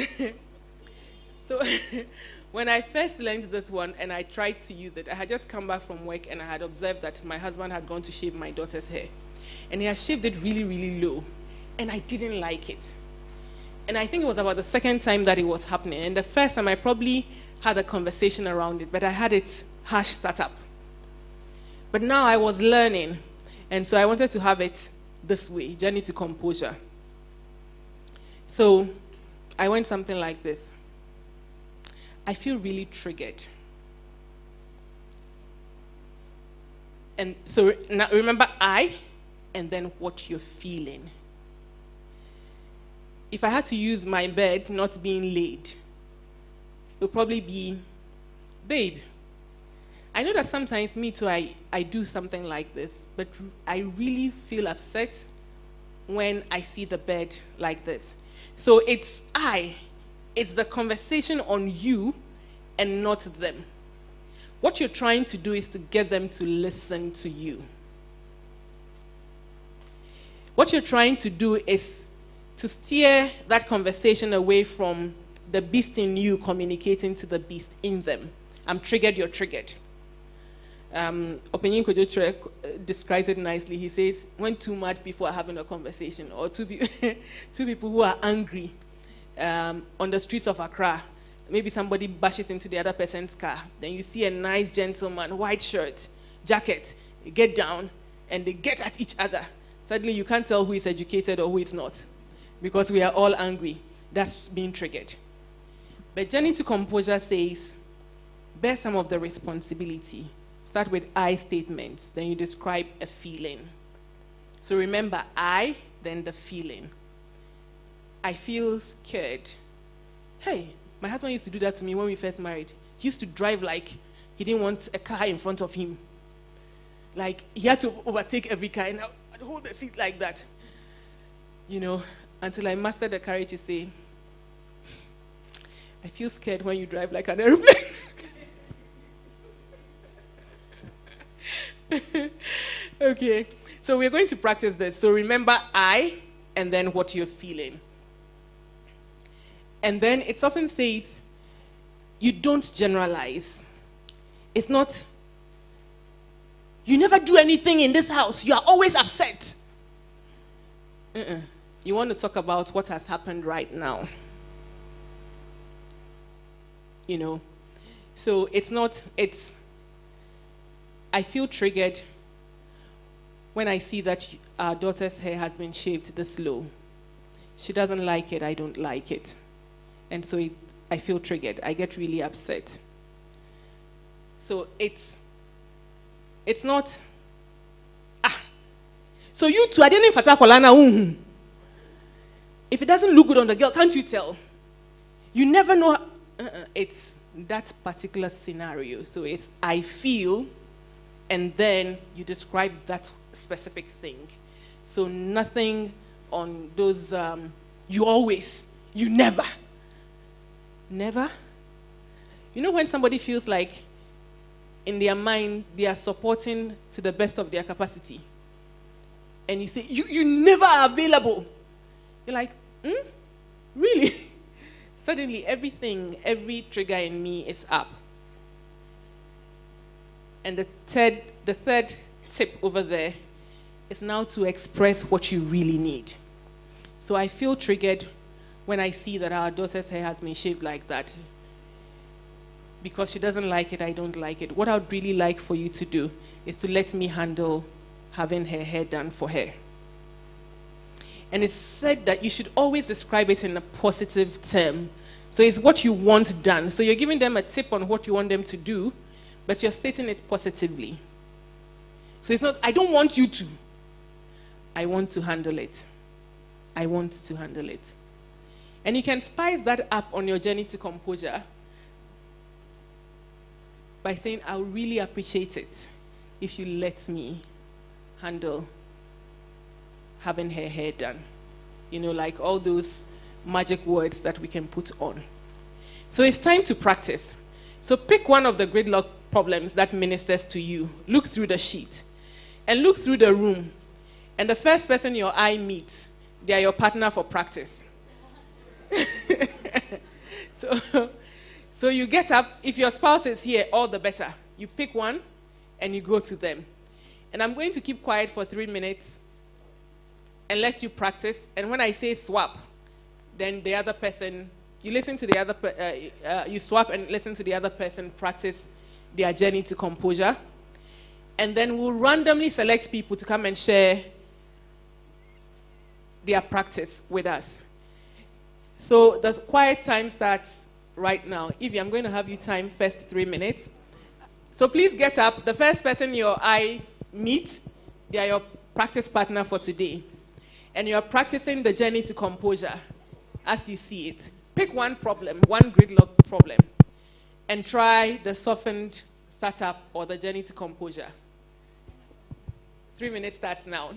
so when I first learned this one and I tried to use it, I had just come back from work and I had observed that my husband had gone to shave my daughter's hair. And he had shaved it really, really low. And I didn't like it. And I think it was about the second time that it was happening. And the first time I probably had a conversation around it, but I had it harsh startup. But now I was learning. And so I wanted to have it this way, journey to composure. So I went something like this. I feel really triggered. And so now remember I, and then what you're feeling. If I had to use my bed not being laid, it would probably be, babe, I know that sometimes me too, I do something like this, but I really feel upset when I see the bed like this. So it's the conversation on you and not them. What you're trying to do is to get them to listen to you. What you're trying to do is to steer that conversation away from the beast in you communicating to the beast in them. I'm triggered, you're triggered. Openyin Kojo describes it nicely. He says, when two mad people are having a conversation, or two people who are angry on the streets of Accra, maybe somebody bashes into the other person's car, then you see a nice gentleman, white shirt, jacket, get down, and they get at each other. Suddenly you can't tell who is educated or who is not, because we are all angry. That's being triggered. But Journey to Composure says, bear some of the responsibility. Start with I statements, then you describe a feeling. So remember I, then the feeling. I feel scared. Hey, my husband used to do that to me when we first married. He used to drive like he didn't want a car in front of him. Like he had to overtake every car and I'd hold the seat like that. You know, until I mastered the courage to say, I feel scared when you drive like an airplane. Okay, so we're going to practice this. So remember I, and then what you're feeling. And then it often says, you don't generalize. It's not, you never do anything in this house. You are always upset. You want to talk about what has happened right now. You know, so it's not, it's, I feel triggered when I see that our daughter's hair has been shaved this low. She doesn't like it, I don't like it. And so I feel triggered, I get really upset. So it's not, so you two, I didn't fata kolana. If it doesn't look good on the girl, can't you tell? You never know. It's that particular scenario. So it's I feel, and then you describe that specific thing. So nothing on those, you always, you never. Never? You know when somebody feels like in their mind they are supporting to the best of their capacity, and you say, you never are available. You're like, really? Suddenly everything, every trigger in me is up. And the third tip over there is now to express what you really need. So I feel triggered when I see that our daughter's hair has been shaved like that. Because she doesn't like it, I don't like it. What I would really like for you to do is to let me handle having her hair done for her. And it's said that you should always describe it in a positive term. So it's what you want done. So you're giving them a tip on what you want them to do, but you're stating it positively. So it's not, I don't want you to. I want to handle it. I want to handle it. And you can spice that up on your journey to composure by saying, I'll really appreciate it if you let me handle having her hair done. You know, like all those magic words that we can put on. So it's time to practice. So pick one of the gridlock problems that ministers to you. Look through the sheet and look through the room. And the first person your eye meets, they are your partner for practice. So you get up. If your spouse is here, all the better. You pick one and you go to them. And I'm going to keep quiet for 3 minutes and let you practice. And when I say swap, then the other person, you listen to the other, you swap and listen to the other person practice their journey to composure. And then we'll randomly select people to come and share their practice with us. So the quiet time starts right now. Evie, I'm going to have you time first 3 minutes. So please get up. The first person your eyes meet, they are your practice partner for today. And you're practicing the journey to composure as you see it. Pick one problem, one gridlock problem, and try the softened startup or the journey to composure. 3 minutes starts now.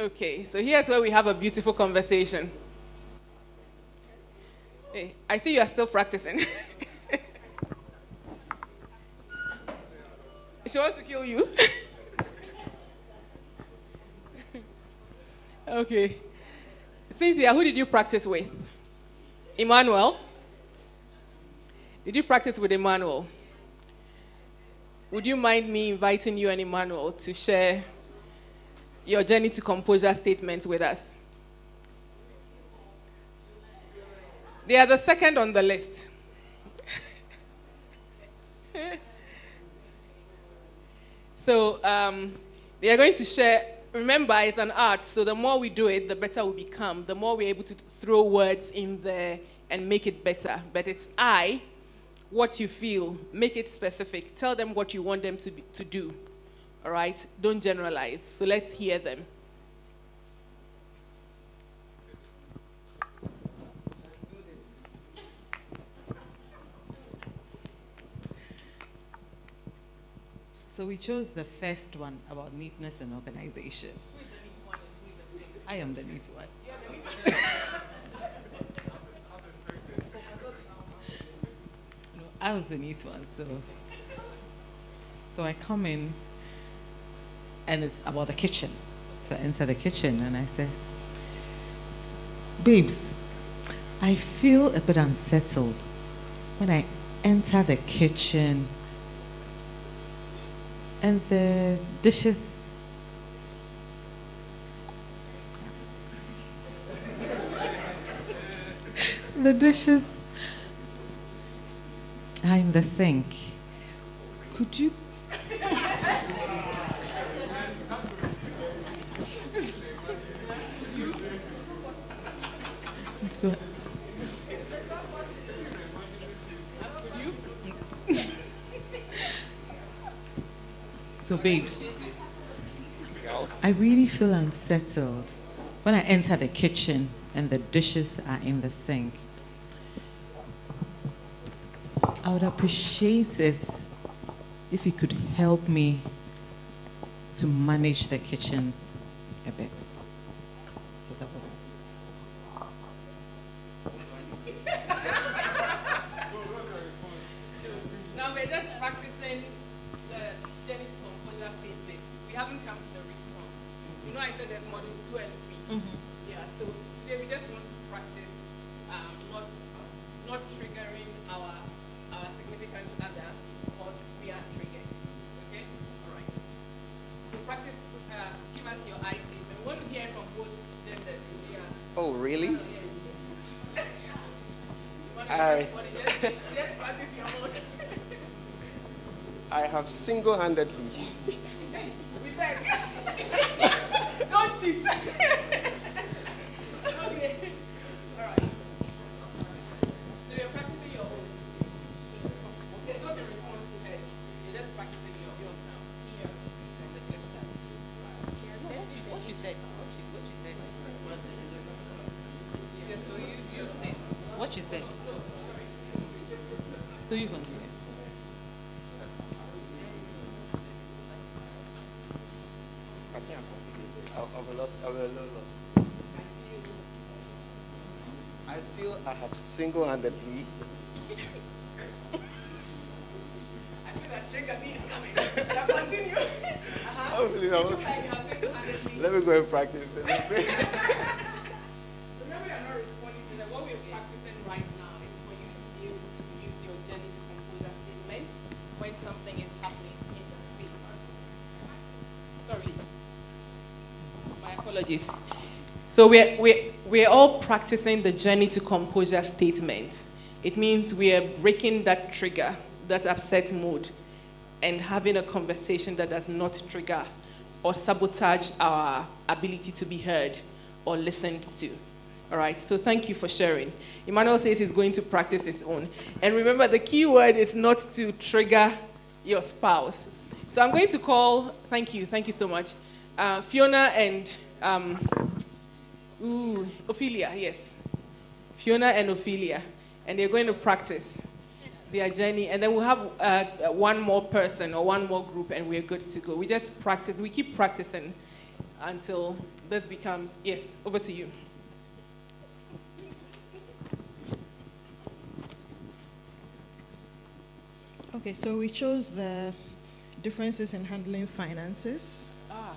Okay, so here's where we have a beautiful conversation. Hey, I see you are still practicing. She wants to kill you. Okay. Cynthia, who did you practice with? Emmanuel? Did you practice with Emmanuel? Would you mind me inviting you and Emmanuel to share your journey to composure statements with us? They are the second on the list. So they are going to share. Remember, it's an art, so the more we do it, the better we become. The more we're able to throw words in there and make it better. But it's what you feel, make it specific. Tell them what you want them to do. All right? Don't generalize. So let's hear them. So we chose the first one about neatness and organization. I am the neat one. No, I was the neat one, so I come in and it's about the kitchen. So I enter the kitchen and I say, babes, I feel a bit unsettled when I enter the kitchen and the dishes are in the sink. Could you so So, babes, I really feel unsettled when I enter the kitchen and the dishes are in the sink. I would appreciate it if you could help me to manage the kitchen a bit. So that was... Now we're just practicing the journey to composure statements. We haven't come to the response. You know, I said there's module 2 and 3. Yeah, so today we just want to practice not triggering our significant other because we are triggered. Okay? All right. So practice, give us your I statement. We want to hear from both genders. So yeah. Oh, really? Just practice your own. I have single-handedly. Hey, we beg. Don't cheat. Okay. All right. So you're practicing your own. There's not a response to hers. You're just practicing your own now. Here. So on the flip side. What she said. What she said. Yeah, so you said. What you said. So you continue. I think I'm a little lost. I feel I have single-handedly. I feel that trigger me is coming. Now continue. Hopefully, You look like you have single-handedly. let me go and practice a little bit. Remember, you're not responding to that. What we're practicing right now is for you to be able to use your journey to composure statements when something is happening in the space. Sorry. My apologies. So we're all practicing the journey to composure statements. It means we're breaking that trigger, that upset mood, and having a conversation that does not trigger or sabotage our ability to be heard or listened to. All right, so thank you for sharing. Emmanuel says he's going to practice his own. And remember, the key word is not to trigger your spouse. So I'm going to call, thank you so much, Fiona and Ophelia, yes. Fiona and Ophelia. And they're going to practice their journey. And then we'll have one more person or one more group and we're good to go. We just practice, we keep practicing until this becomes, yes, over to you. Okay, so we chose the differences in handling finances. Ah.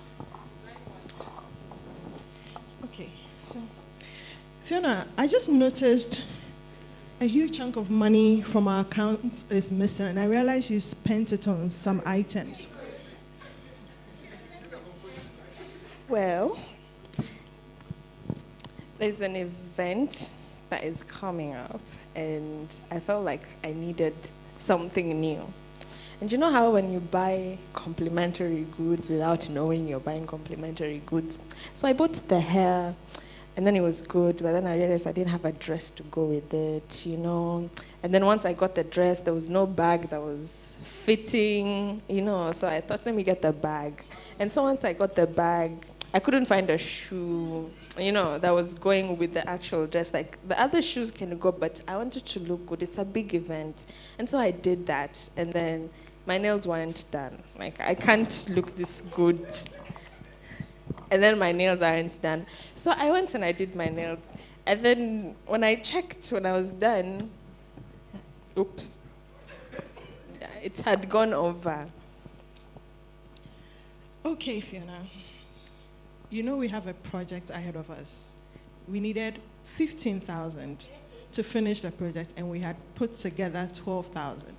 Okay, so Fiona, I just noticed a huge chunk of money from our account is missing, and I realized you spent it on some items. Well, there's an event that is coming up, and I felt like I needed something new. And you know how when you buy complimentary goods without knowing you're buying complimentary goods? So I bought the hair, and then it was good, but then I realized I didn't have a dress to go with it, you know. And then once I got the dress, there was no bag that was fitting, you know, so I thought, let me get the bag. And so once I got the bag, I couldn't find a shoe, you know, that was going with the actual dress. Like, the other shoes can go, but I wanted to look good. It's a big event. And so I did that, and then my nails weren't done. Like, I can't look this good, and then my nails aren't done. So I went and I did my nails. And then when I checked, when I was done, oops, it had gone over. Okay, Fiona. You know we have a project ahead of us. We needed 15,000 to finish the project, and we had put together 12,000.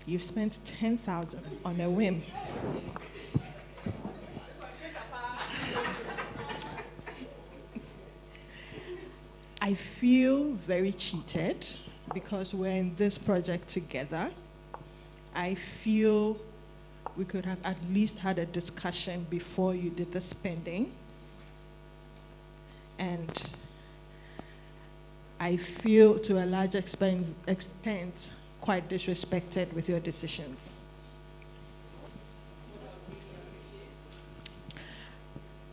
You've spent 10,000 on a whim. I feel very cheated because we're in this project together. I feel we could have at least had a discussion before you did the spending. And I feel, to a large extent, quite disrespected with your decisions.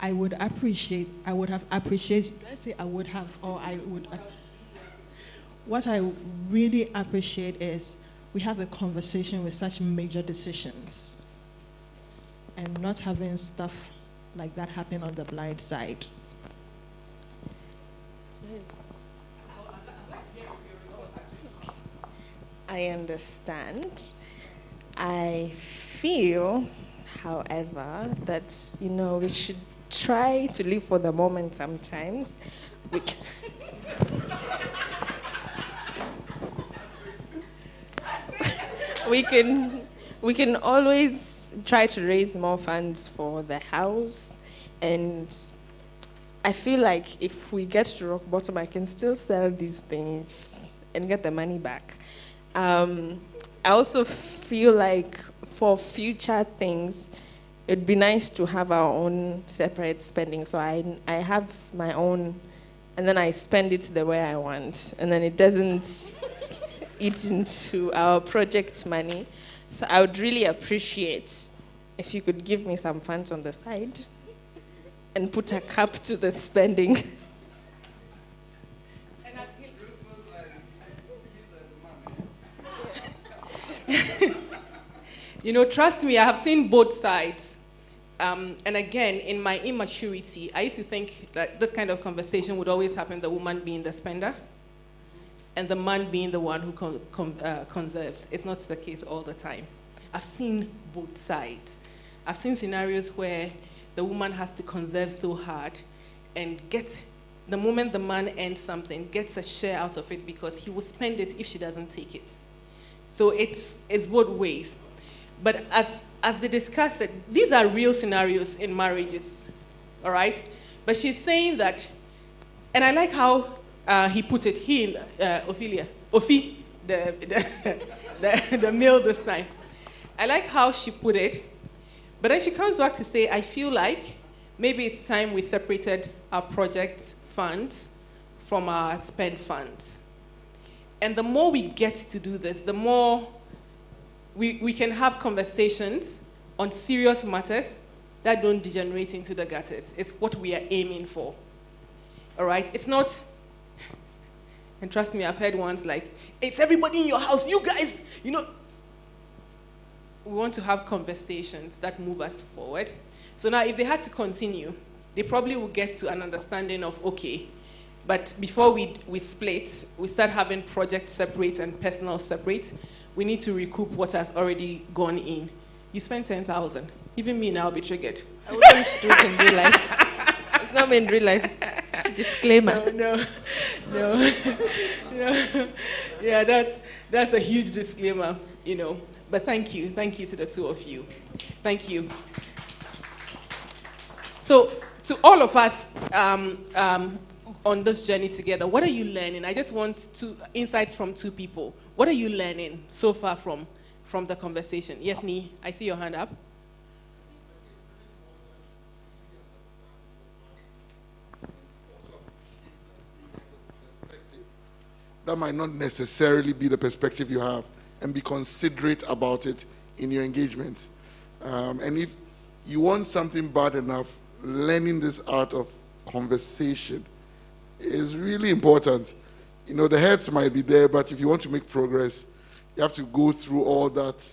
I would have appreciated, let's say I would have, or I would, what I really appreciate is we have a conversation with such major decisions and not having stuff like that happen on the blind side. I understand. I feel, however, that, you know, we should try to live for the moment sometimes. We can always try to raise more funds for the house, and I feel like if we get to rock bottom, I can still sell these things and get the money back. I also feel like for future things, it'd be nice to have our own separate spending. So I have my own, and then I spend it the way I want, and then it doesn't eat into our project money. So I would really appreciate if you could give me some funds on the side and put a cap to the spending. You know, trust me, I have seen both sides. And again, in my immaturity, I used to think that this kind of conversation would always happen, the woman being the spender and the man being the one who conserves. It's not the case all the time. I've seen both sides. I've seen scenarios where the woman has to conserve so hard and the moment the man earns something, gets a share out of it because he will spend it if she doesn't take it. So it's both ways. But as they discussed it, these are real scenarios in marriages, all right? But she's saying that, and I like how he put it, Ophi, the male this time. I like how she put it, but then she comes back to say, I feel like maybe it's time we separated our project funds from our spend funds. And the more we get to do this, the more we can have conversations on serious matters that don't degenerate into the gutters. It's what we are aiming for. All right? It's not, and trust me, I've heard ones like, it's everybody in your house, you guys, you know. We want to have conversations that move us forward. So now if they had to continue, they probably will get to an understanding of, okay, but before we split, we start having project separate and personal separate, we need to recoup what has already gone in. You spend 10,000. Even me now will be triggered. I wouldn't do it in real life. It's not me in real life. Disclaimer. No. Yeah, that's a huge disclaimer, you know. But thank you to the two of you. Thank you. So to all of us on this journey together, what are you learning? I just want two insights from two people. What are you learning so far from the conversation? Yes, Nee, I see your hand up. That might not necessarily be the perspective you have, and be considerate about it in your engagements. And if you want something bad enough, learning this art of conversation is really important. You know, the heads might be there, but if you want to make progress, you have to go through all that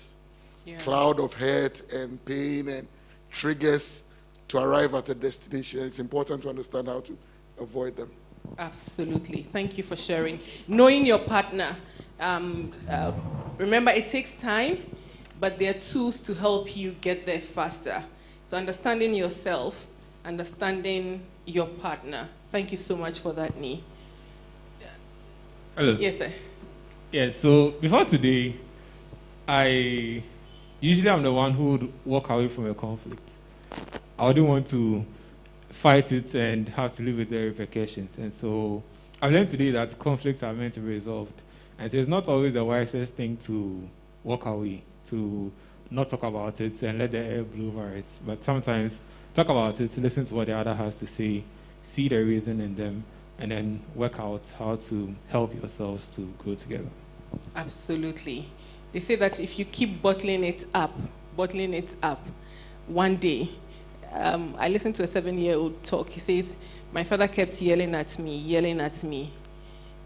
cloud of hurt and pain and triggers to arrive at a destination. It's important to understand how to avoid them. Absolutely. Thank you for sharing. Knowing your partner, remember it takes time, but there are tools to help you get there faster. So understanding yourself, understanding your partner. Thank you so much for that, Nee. Hello. Yes, sir. Yes, so before today, I'm the one who would walk away from a conflict. I wouldn't want to fight it and have to live with the repercussions. And so I've learned today that conflicts are meant to be resolved. And so it's not always the wisest thing to walk away, to not talk about it and let the air blow over it. But sometimes talk about it, listen to what the other has to say, see the reason in them, and then work out how to help yourselves to grow together. Absolutely. They say that if you keep bottling it up, one day, I listened to a 7-year-old talk. He says, my father kept yelling at me.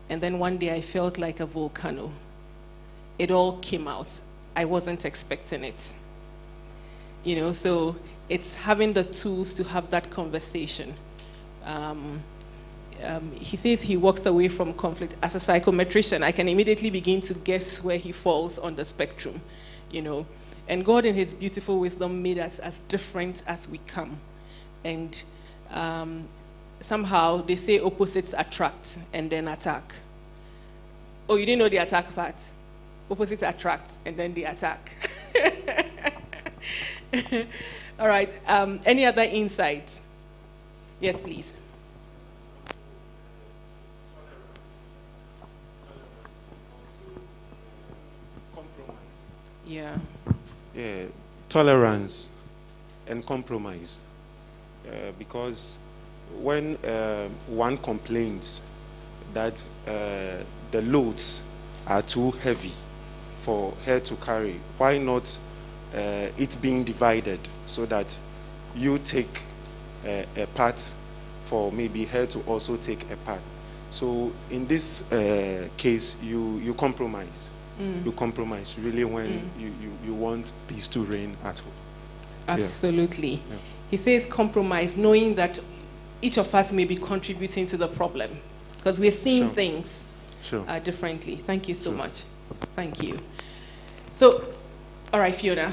And then one day I felt like a volcano. It all came out. I wasn't expecting it. You know, so it's having the tools to have that conversation. He says he walks away from conflict. As a psychometrician, I can immediately begin to guess where he falls on the spectrum, you know. And God in his beautiful wisdom made us as different as we come. And somehow they say opposites attract and then attack. Oh, you didn't know the attack part? Opposites attract and then they attack. All right, any other insights? Yes, please. Yeah. Yeah, tolerance and compromise. Because when one complains that the loads are too heavy for her to carry, why not it being divided so that you take a part for maybe her to also take a part? So in this case, you compromise. You compromise really when you want peace to reign at home. Absolutely. Yeah. He says compromise, knowing that each of us may be contributing to the problem because we're seeing things differently. Thank you so much. Thank you. So, all right, Fiona.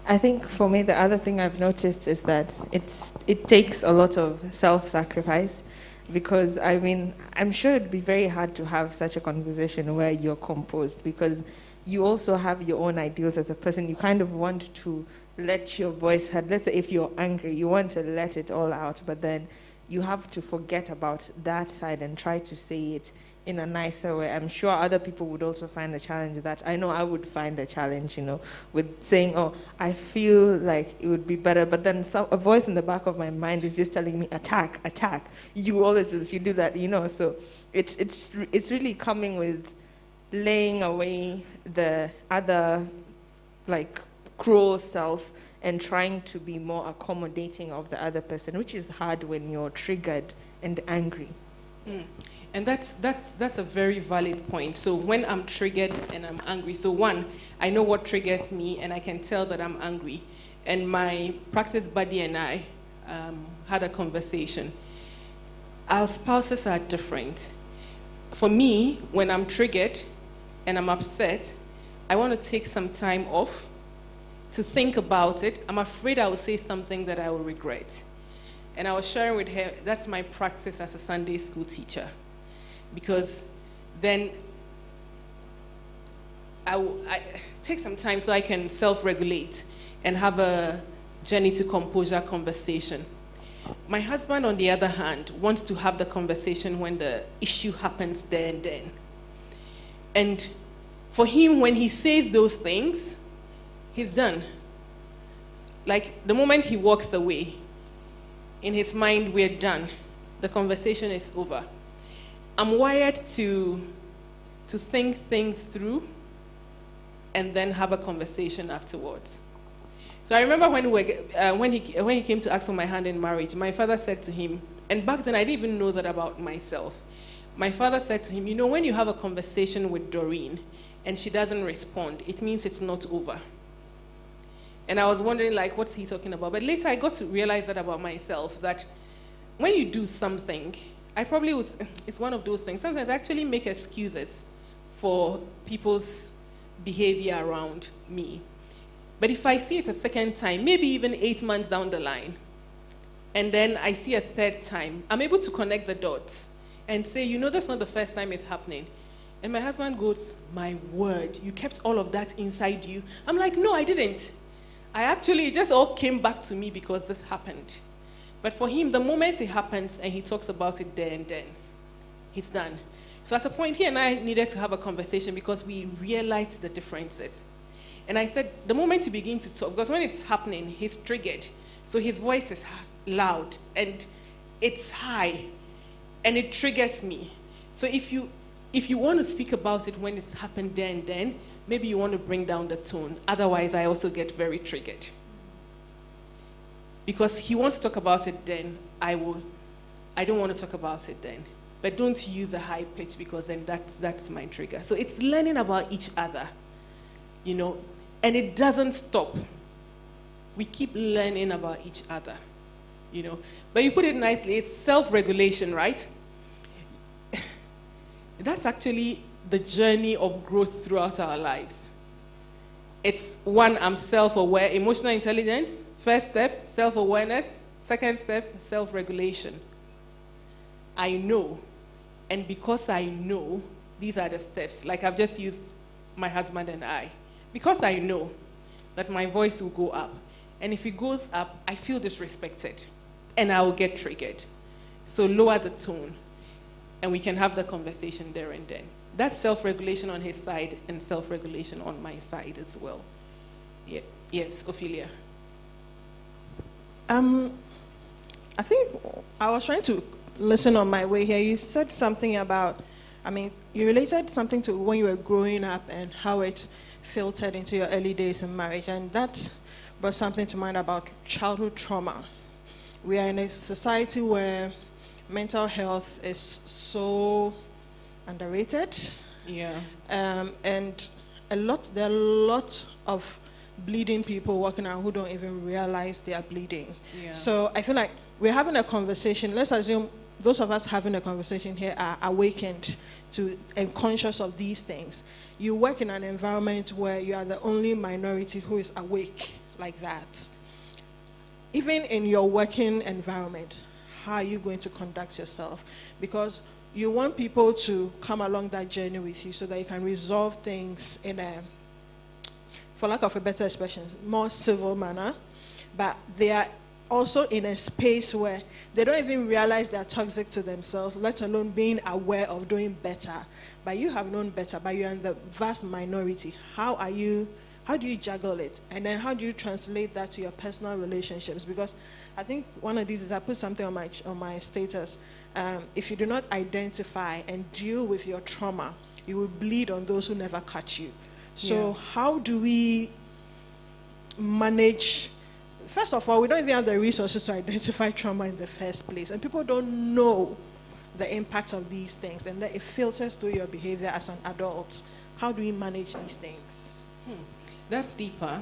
I think for me, the other thing I've noticed is that it takes a lot of self-sacrifice, because I mean, I'm sure it'd be very hard to have such a conversation where you're composed, because you also have your own ideals as a person. You kind of want to let your voice heard. Let's say if you're angry, you want to let it all out, but then you have to forget about that side and try to say it in a nicer way. I'm sure other people would also find a challenge with that. I know I would find a challenge, you know, with saying, oh, I feel like it would be better, but then a voice in the back of my mind is just telling me, attack, attack. You always do this, you do that, you know. So it's really coming with laying away the other, like, cruel self and trying to be more accommodating of the other person, which is hard when you're triggered and angry. And that's a very valid point. So when I'm triggered and I'm angry, so one, I know what triggers me and I can tell that I'm angry. And my practice buddy and I had a conversation. Our spouses are different. For me, when I'm triggered and I'm upset, I want to take some time off to think about it. I'm afraid I will say something that I will regret. And I was sharing with her, that's my practice as a Sunday school teacher. Because then I take some time so I can self-regulate and have a journey to composure conversation. My husband, on the other hand, wants to have the conversation when the issue happens there and then. And for him, when he says those things, he's done. Like, the moment he walks away, in his mind, we're done. The conversation is over. I'm wired to think things through and then have a conversation afterwards. So I remember when he came to ask for my hand in marriage, my father said to him, and back then I didn't even know that about myself. My father said to him, you know, when you have a conversation with Doreen and she doesn't respond, it means it's not over. And I was wondering, like, what's he talking about? But later I got to realize that about myself, that when you do something, it's one of those things. Sometimes I actually make excuses for people's behavior around me. But if I see it a second time, maybe even 8 months down the line, and then I see a third time, I'm able to connect the dots and say, you know, that's not the first time it's happening. And my husband goes, my word, you kept all of that inside you? I'm like, no, I didn't. It just all came back to me because this happened. But for him, the moment it happens and he talks about it there and then, he's done. So at a point, he and I needed to have a conversation because we realized the differences. And I said, the moment you begin to talk, because when it's happening, he's triggered. So his voice is loud and it's high and it triggers me. So if you want to speak about it when it's happened there and then, maybe you want to bring down the tone. Otherwise, I also get very triggered. Because he wants to talk about it then, I don't want to talk about it then. But don't use a high pitch because then that's my trigger. So it's learning about each other, you know, and it doesn't stop. We keep learning about each other, you know. But you put it nicely, it's self-regulation, right? That's actually the journey of growth throughout our lives. It's one, I'm self-aware, emotional intelligence. First step, self-awareness. Second step, self-regulation. I know, and because I know, these are the steps. Like I've just used my husband and I. Because I know that my voice will go up. And if it goes up, I feel disrespected. And I will get triggered. So lower the tone. And we can have the conversation there and then. That's self-regulation on his side and self-regulation on my side as well. Yeah. Yes, Ophelia. I think I was trying to listen on my way here. You said something about, you related something to when you were growing up and how it filtered into your early days in marriage. And that brought something to mind about childhood trauma. We are in a society where mental health is so underrated. Yeah. And there are a lot of bleeding people walking around who don't even realize they are bleeding. Yeah. So I feel like we're having a conversation. Let's assume those of us having a conversation here are awakened to and conscious of these things. You work in an environment where you are the only minority who is awake like that. Even in your working environment, how are you going to conduct yourself? Because you want people to come along that journey with you so that you can resolve things in a, for lack of a better expression, more civil manner. But they are also in a space where they don't even realize they're toxic to themselves, let alone being aware of doing better. But you have known better, but you're in the vast minority. How do you juggle it? And then how do you translate that to your personal relationships? Because I think one of these is I put something on my status. If you do not identify and deal with your trauma, you will bleed on those who never catch you. So how do we manage? First of all, we don't even have the resources to identify trauma in the first place. And people don't know the impact of these things, and that it filters through your behavior as an adult. How do we manage these things? That's deeper.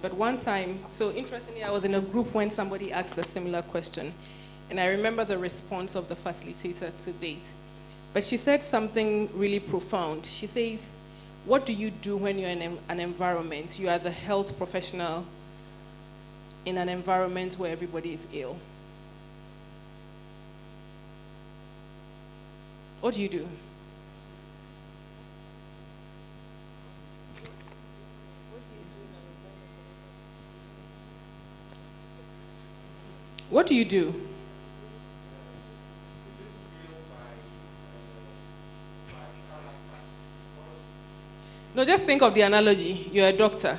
But one time, so interestingly, I was in a group when somebody asked a similar question, and I remember the response of the facilitator to date. But she said something really profound. She says, what do you do when you're in an environment, you are the health professional in an environment where everybody is ill? What do you do? What do you do? No, just think of the analogy. You're a doctor,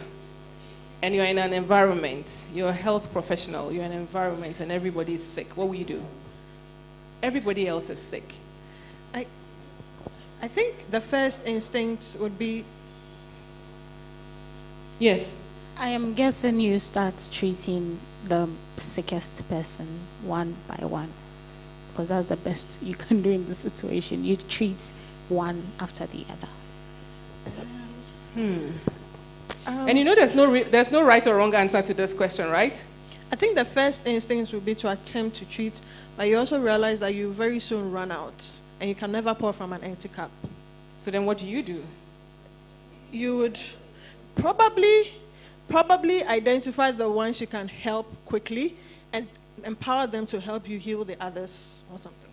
and you're in an environment. You're a health professional. You're in an environment, and everybody is sick. What will you do? Everybody else is sick. I think the first instinct would be... Yes. I am guessing you start treating the sickest person one by one, because that's the best you can do in the situation. You treat one after the other. And you know there's no right or wrong answer to this question, right? I think the first instinct would be to attempt to treat, but you also realize that you very soon run out, and you can never pour from an empty cup. So then what do? You would probably identify the ones you can help quickly and empower them to help you heal the others or something.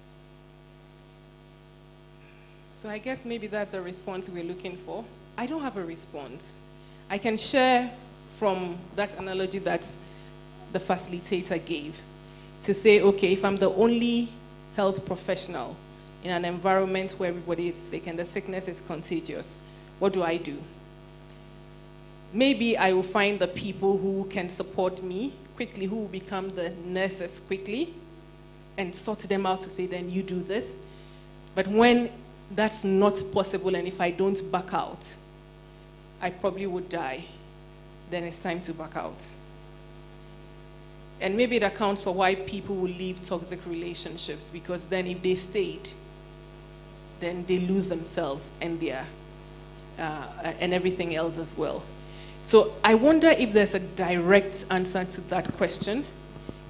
So I guess maybe that's the response we're looking for. I don't have a response. I can share from that analogy that the facilitator gave to say, okay, if I'm the only health professional in an environment where everybody is sick and the sickness is contagious, what do I do? Maybe I will find the people who can support me quickly, who will become the nurses quickly, and sort them out to say, then you do this. But when that's not possible, and if I don't back out, I probably would die. Then it's time to back out. And maybe it accounts for why people will leave toxic relationships, because then if they stayed, then they lose themselves and their and everything else as well. So I wonder if there's a direct answer to that question.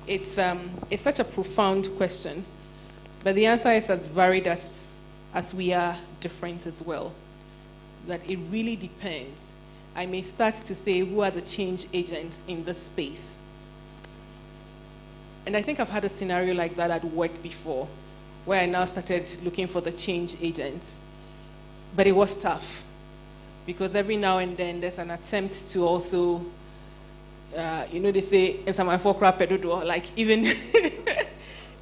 It's such a profound question, but the answer is as varied as we are different as well. That it really depends. I may start to say, who are the change agents in this space? And I think I've had a scenario like that at work before, where I now started looking for the change agents. But it was tough, because every now and then there's an attempt to also, they say, like even,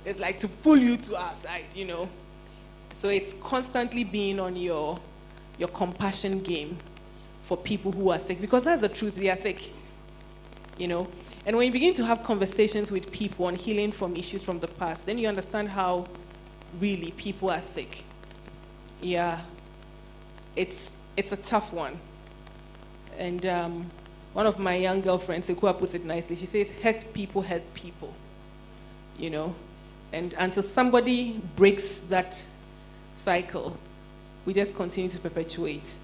it's like to pull you to our side, So it's constantly being on your compassion game for people who are sick, because that's the truth, they are sick, And when you begin to have conversations with people on healing from issues from the past, then you understand how really people are sick. Yeah, it's a tough one. And one of my young girlfriends, Sekua, puts it nicely. She says, hurt people, And until somebody breaks that cycle, we just continue to perpetuate.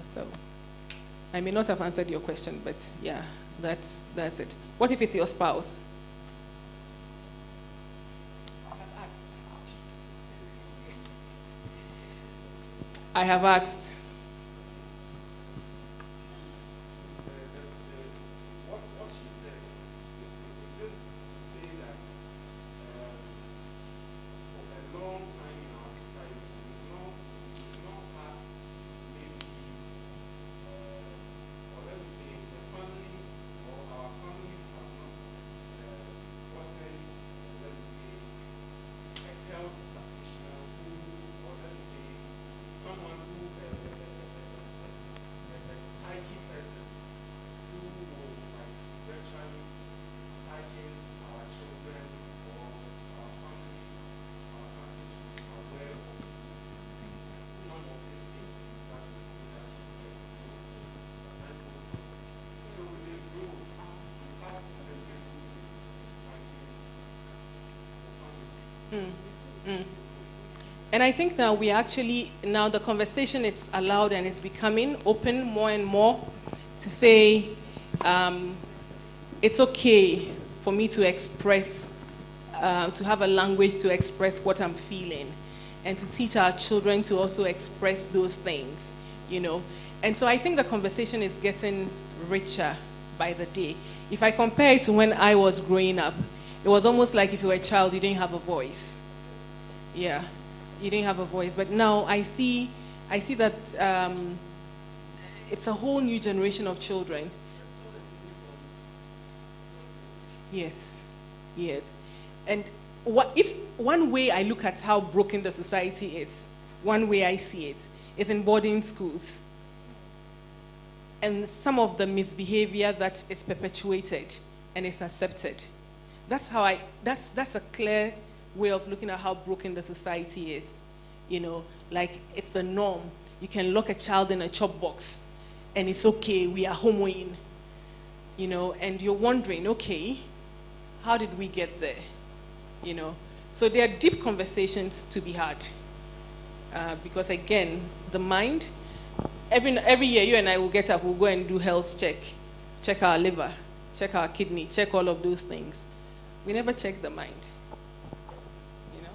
So I may not have answered your question, but yeah, that's it. What if it's your spouse? I have asked. What she said is to say that for a long time in our society, we've not had maybe, or let me say, the family or our families have not gotten, let me say, a health practitioner who, or let me say, someone who And I think now now the conversation is allowed and it's becoming open more and more to say, it's okay for me to express, to have a language to express what I'm feeling, and to teach our children to also express those things, you know. And so I think the conversation is getting richer by the day. If I compare it to when I was growing up, it was almost like if you were a child, you didn't have a voice. Yeah, you didn't have a voice. But now I see that it's a whole new generation of children. Yes, yes. And if one way I look at how broken the society is, one way I see it, is in boarding schools. And some of the misbehavior that is perpetuated and is accepted. That's a clear way of looking at how broken the society is. You know, like it's the norm. You can lock a child in a chop box and it's okay, we are homoing. You know, and you're wondering, okay, how did we get there? You know, so there are deep conversations to be had. Because again, the mind, every year you and I will get up, we'll go and do health check our liver, check our kidney, check all of those things. We never check the mind. You know?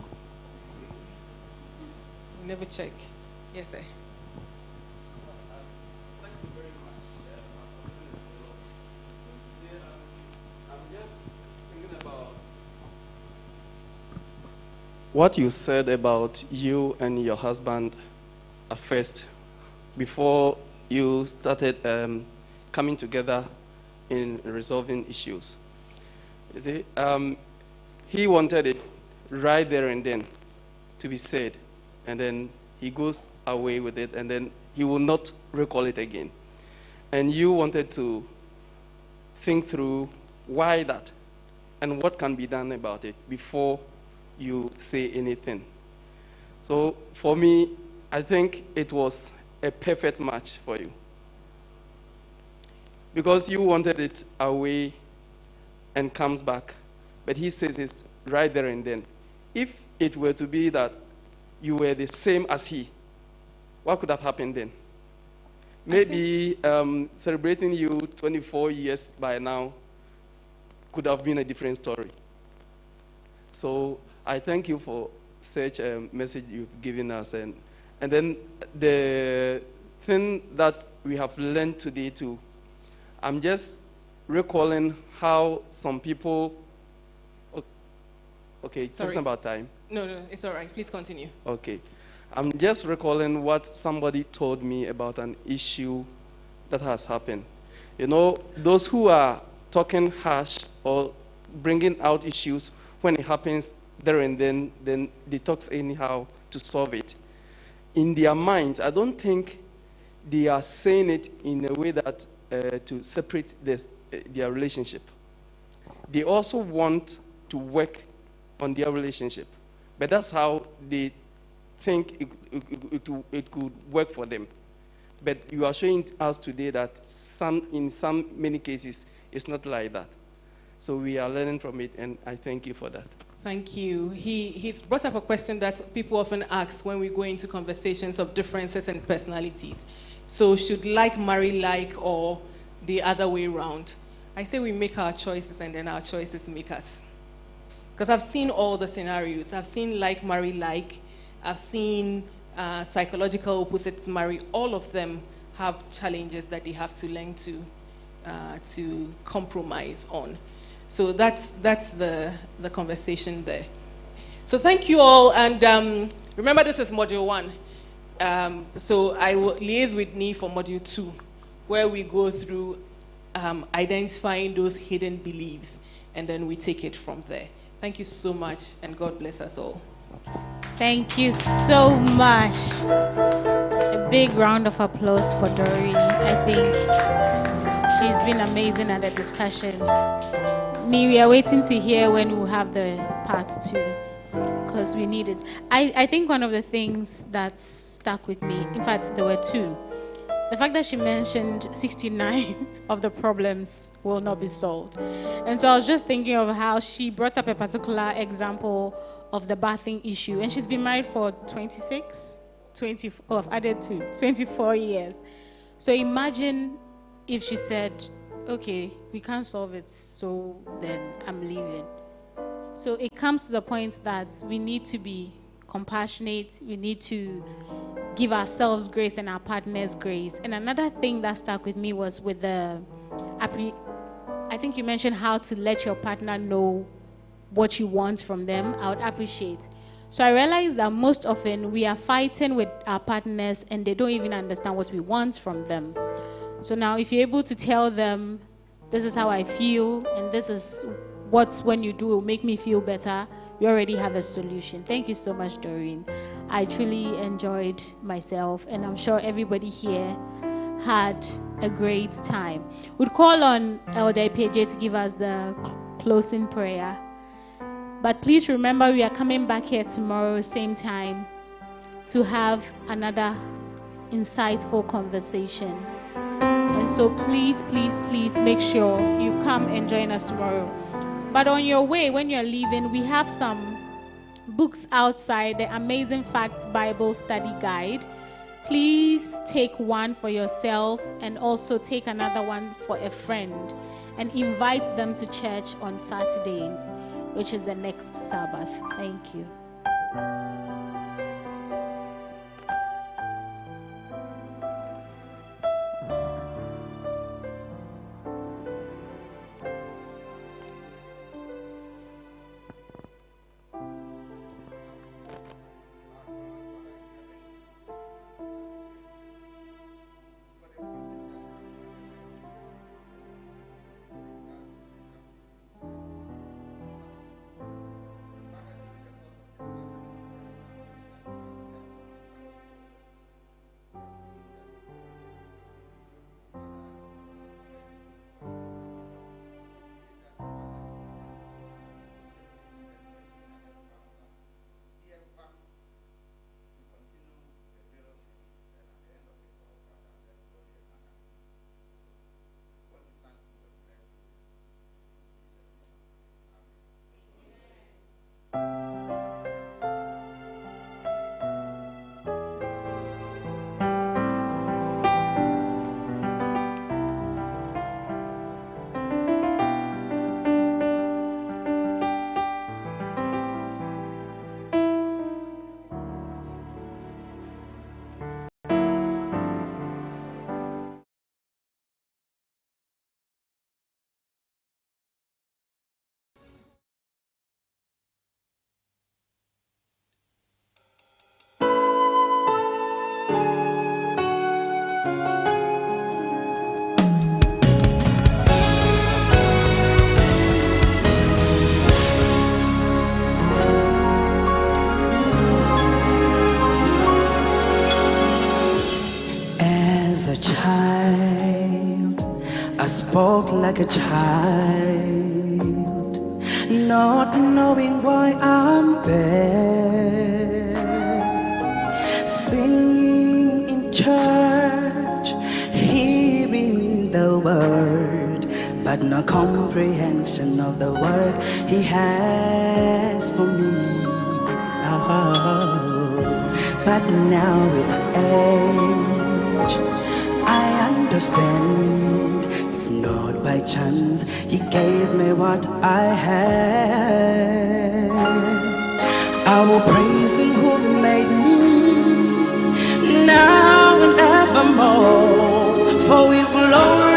We never check. Yes, sir. Thank you very much. I'm just thinking about what you said about you and your husband at first, before you started coming together in resolving issues. You see, he wanted it right there and then to be said, and then he goes away with it, and then he will not recall it again. And you wanted to think through why that and what can be done about it before you say anything. So for me, I think it was a perfect match for you, because you wanted it away and comes back, but he says it right there and then. If it were to be that you were the same as he, what could have happened then? Maybe celebrating you 24 years by now could have been a different story. So I thank you for such a message you've given us. And then the thing that we have learned today too, I'm just recalling how some people, okay, talking about time. No, it's all right. Please continue. Okay. I'm just recalling what somebody told me about an issue that has happened. You know, those who are talking harsh or bringing out issues, when it happens there and then they talk anyhow to solve it. In their minds, I don't think they are saying it in a way that to separate their relationship. They also want to work on their relationship, but that's how they think it could work for them. But you are showing us today that in many cases, it's not like that. So we are learning from it, and I thank you for that. Thank you. He's brought up a question that people often ask when we go into conversations of differences and personalities. So should like marry like, or the other way around? I say we make our choices and then our choices make us. Because I've seen all the scenarios. I've seen like marry like. I've seen psychological opposites marry. All of them have challenges that they have to learn to compromise on. So that's the conversation there. So thank you all, and remember this is module 1. So I will liaise with Ni for module 2, where we go through identifying those hidden beliefs, and then we take it from there. Thank you so much, and God bless us all. Thank you so much. A big round of applause for Dory. I think she's been amazing at the discussion. We are waiting to hear when we'll have the part 2, because we need it. I think one of the things that stuck with me, in fact, there were 2. The fact that she mentioned 69 of the problems will not be solved. And so I was just thinking of how she brought up a particular example of the bathing issue. And she's been married for 26, 20, oh, I've added 24 years. So imagine if she said, okay, we can't solve it, so then I'm leaving. So it comes to the point that we need to be compassionate. We need to give ourselves grace and our partners grace. And another thing that stuck with me was with the, I think you mentioned how to let your partner know what you want from them. I would appreciate. So I realized that most often we are fighting with our partners and they don't even understand what we want from them. So now if you're able to tell them, this is how I feel and this is what when you do will make me feel better, we already have a solution. Thank you so much, Doreen. I truly enjoyed myself and I'm sure everybody here had a great time. We'd call on Elder PJ to give us the closing prayer. But please remember we are coming back here tomorrow, same time, to have another insightful conversation. And so please, please, please make sure you come and join us tomorrow. But on your way, when you're leaving, we have some books outside, the Amazing Facts Bible Study Guide. Please take one for yourself and also take another one for a friend and invite them to church on Saturday, which is the next Sabbath. Thank you. As a child, I spoke like a child, not knowing why I'm there, singing in church, hearing the word, but no comprehension of the word he has for me. Oh, but now with age, I understand. If not by chance, he gave me what I had. I will praise him who made me now and evermore for his glory.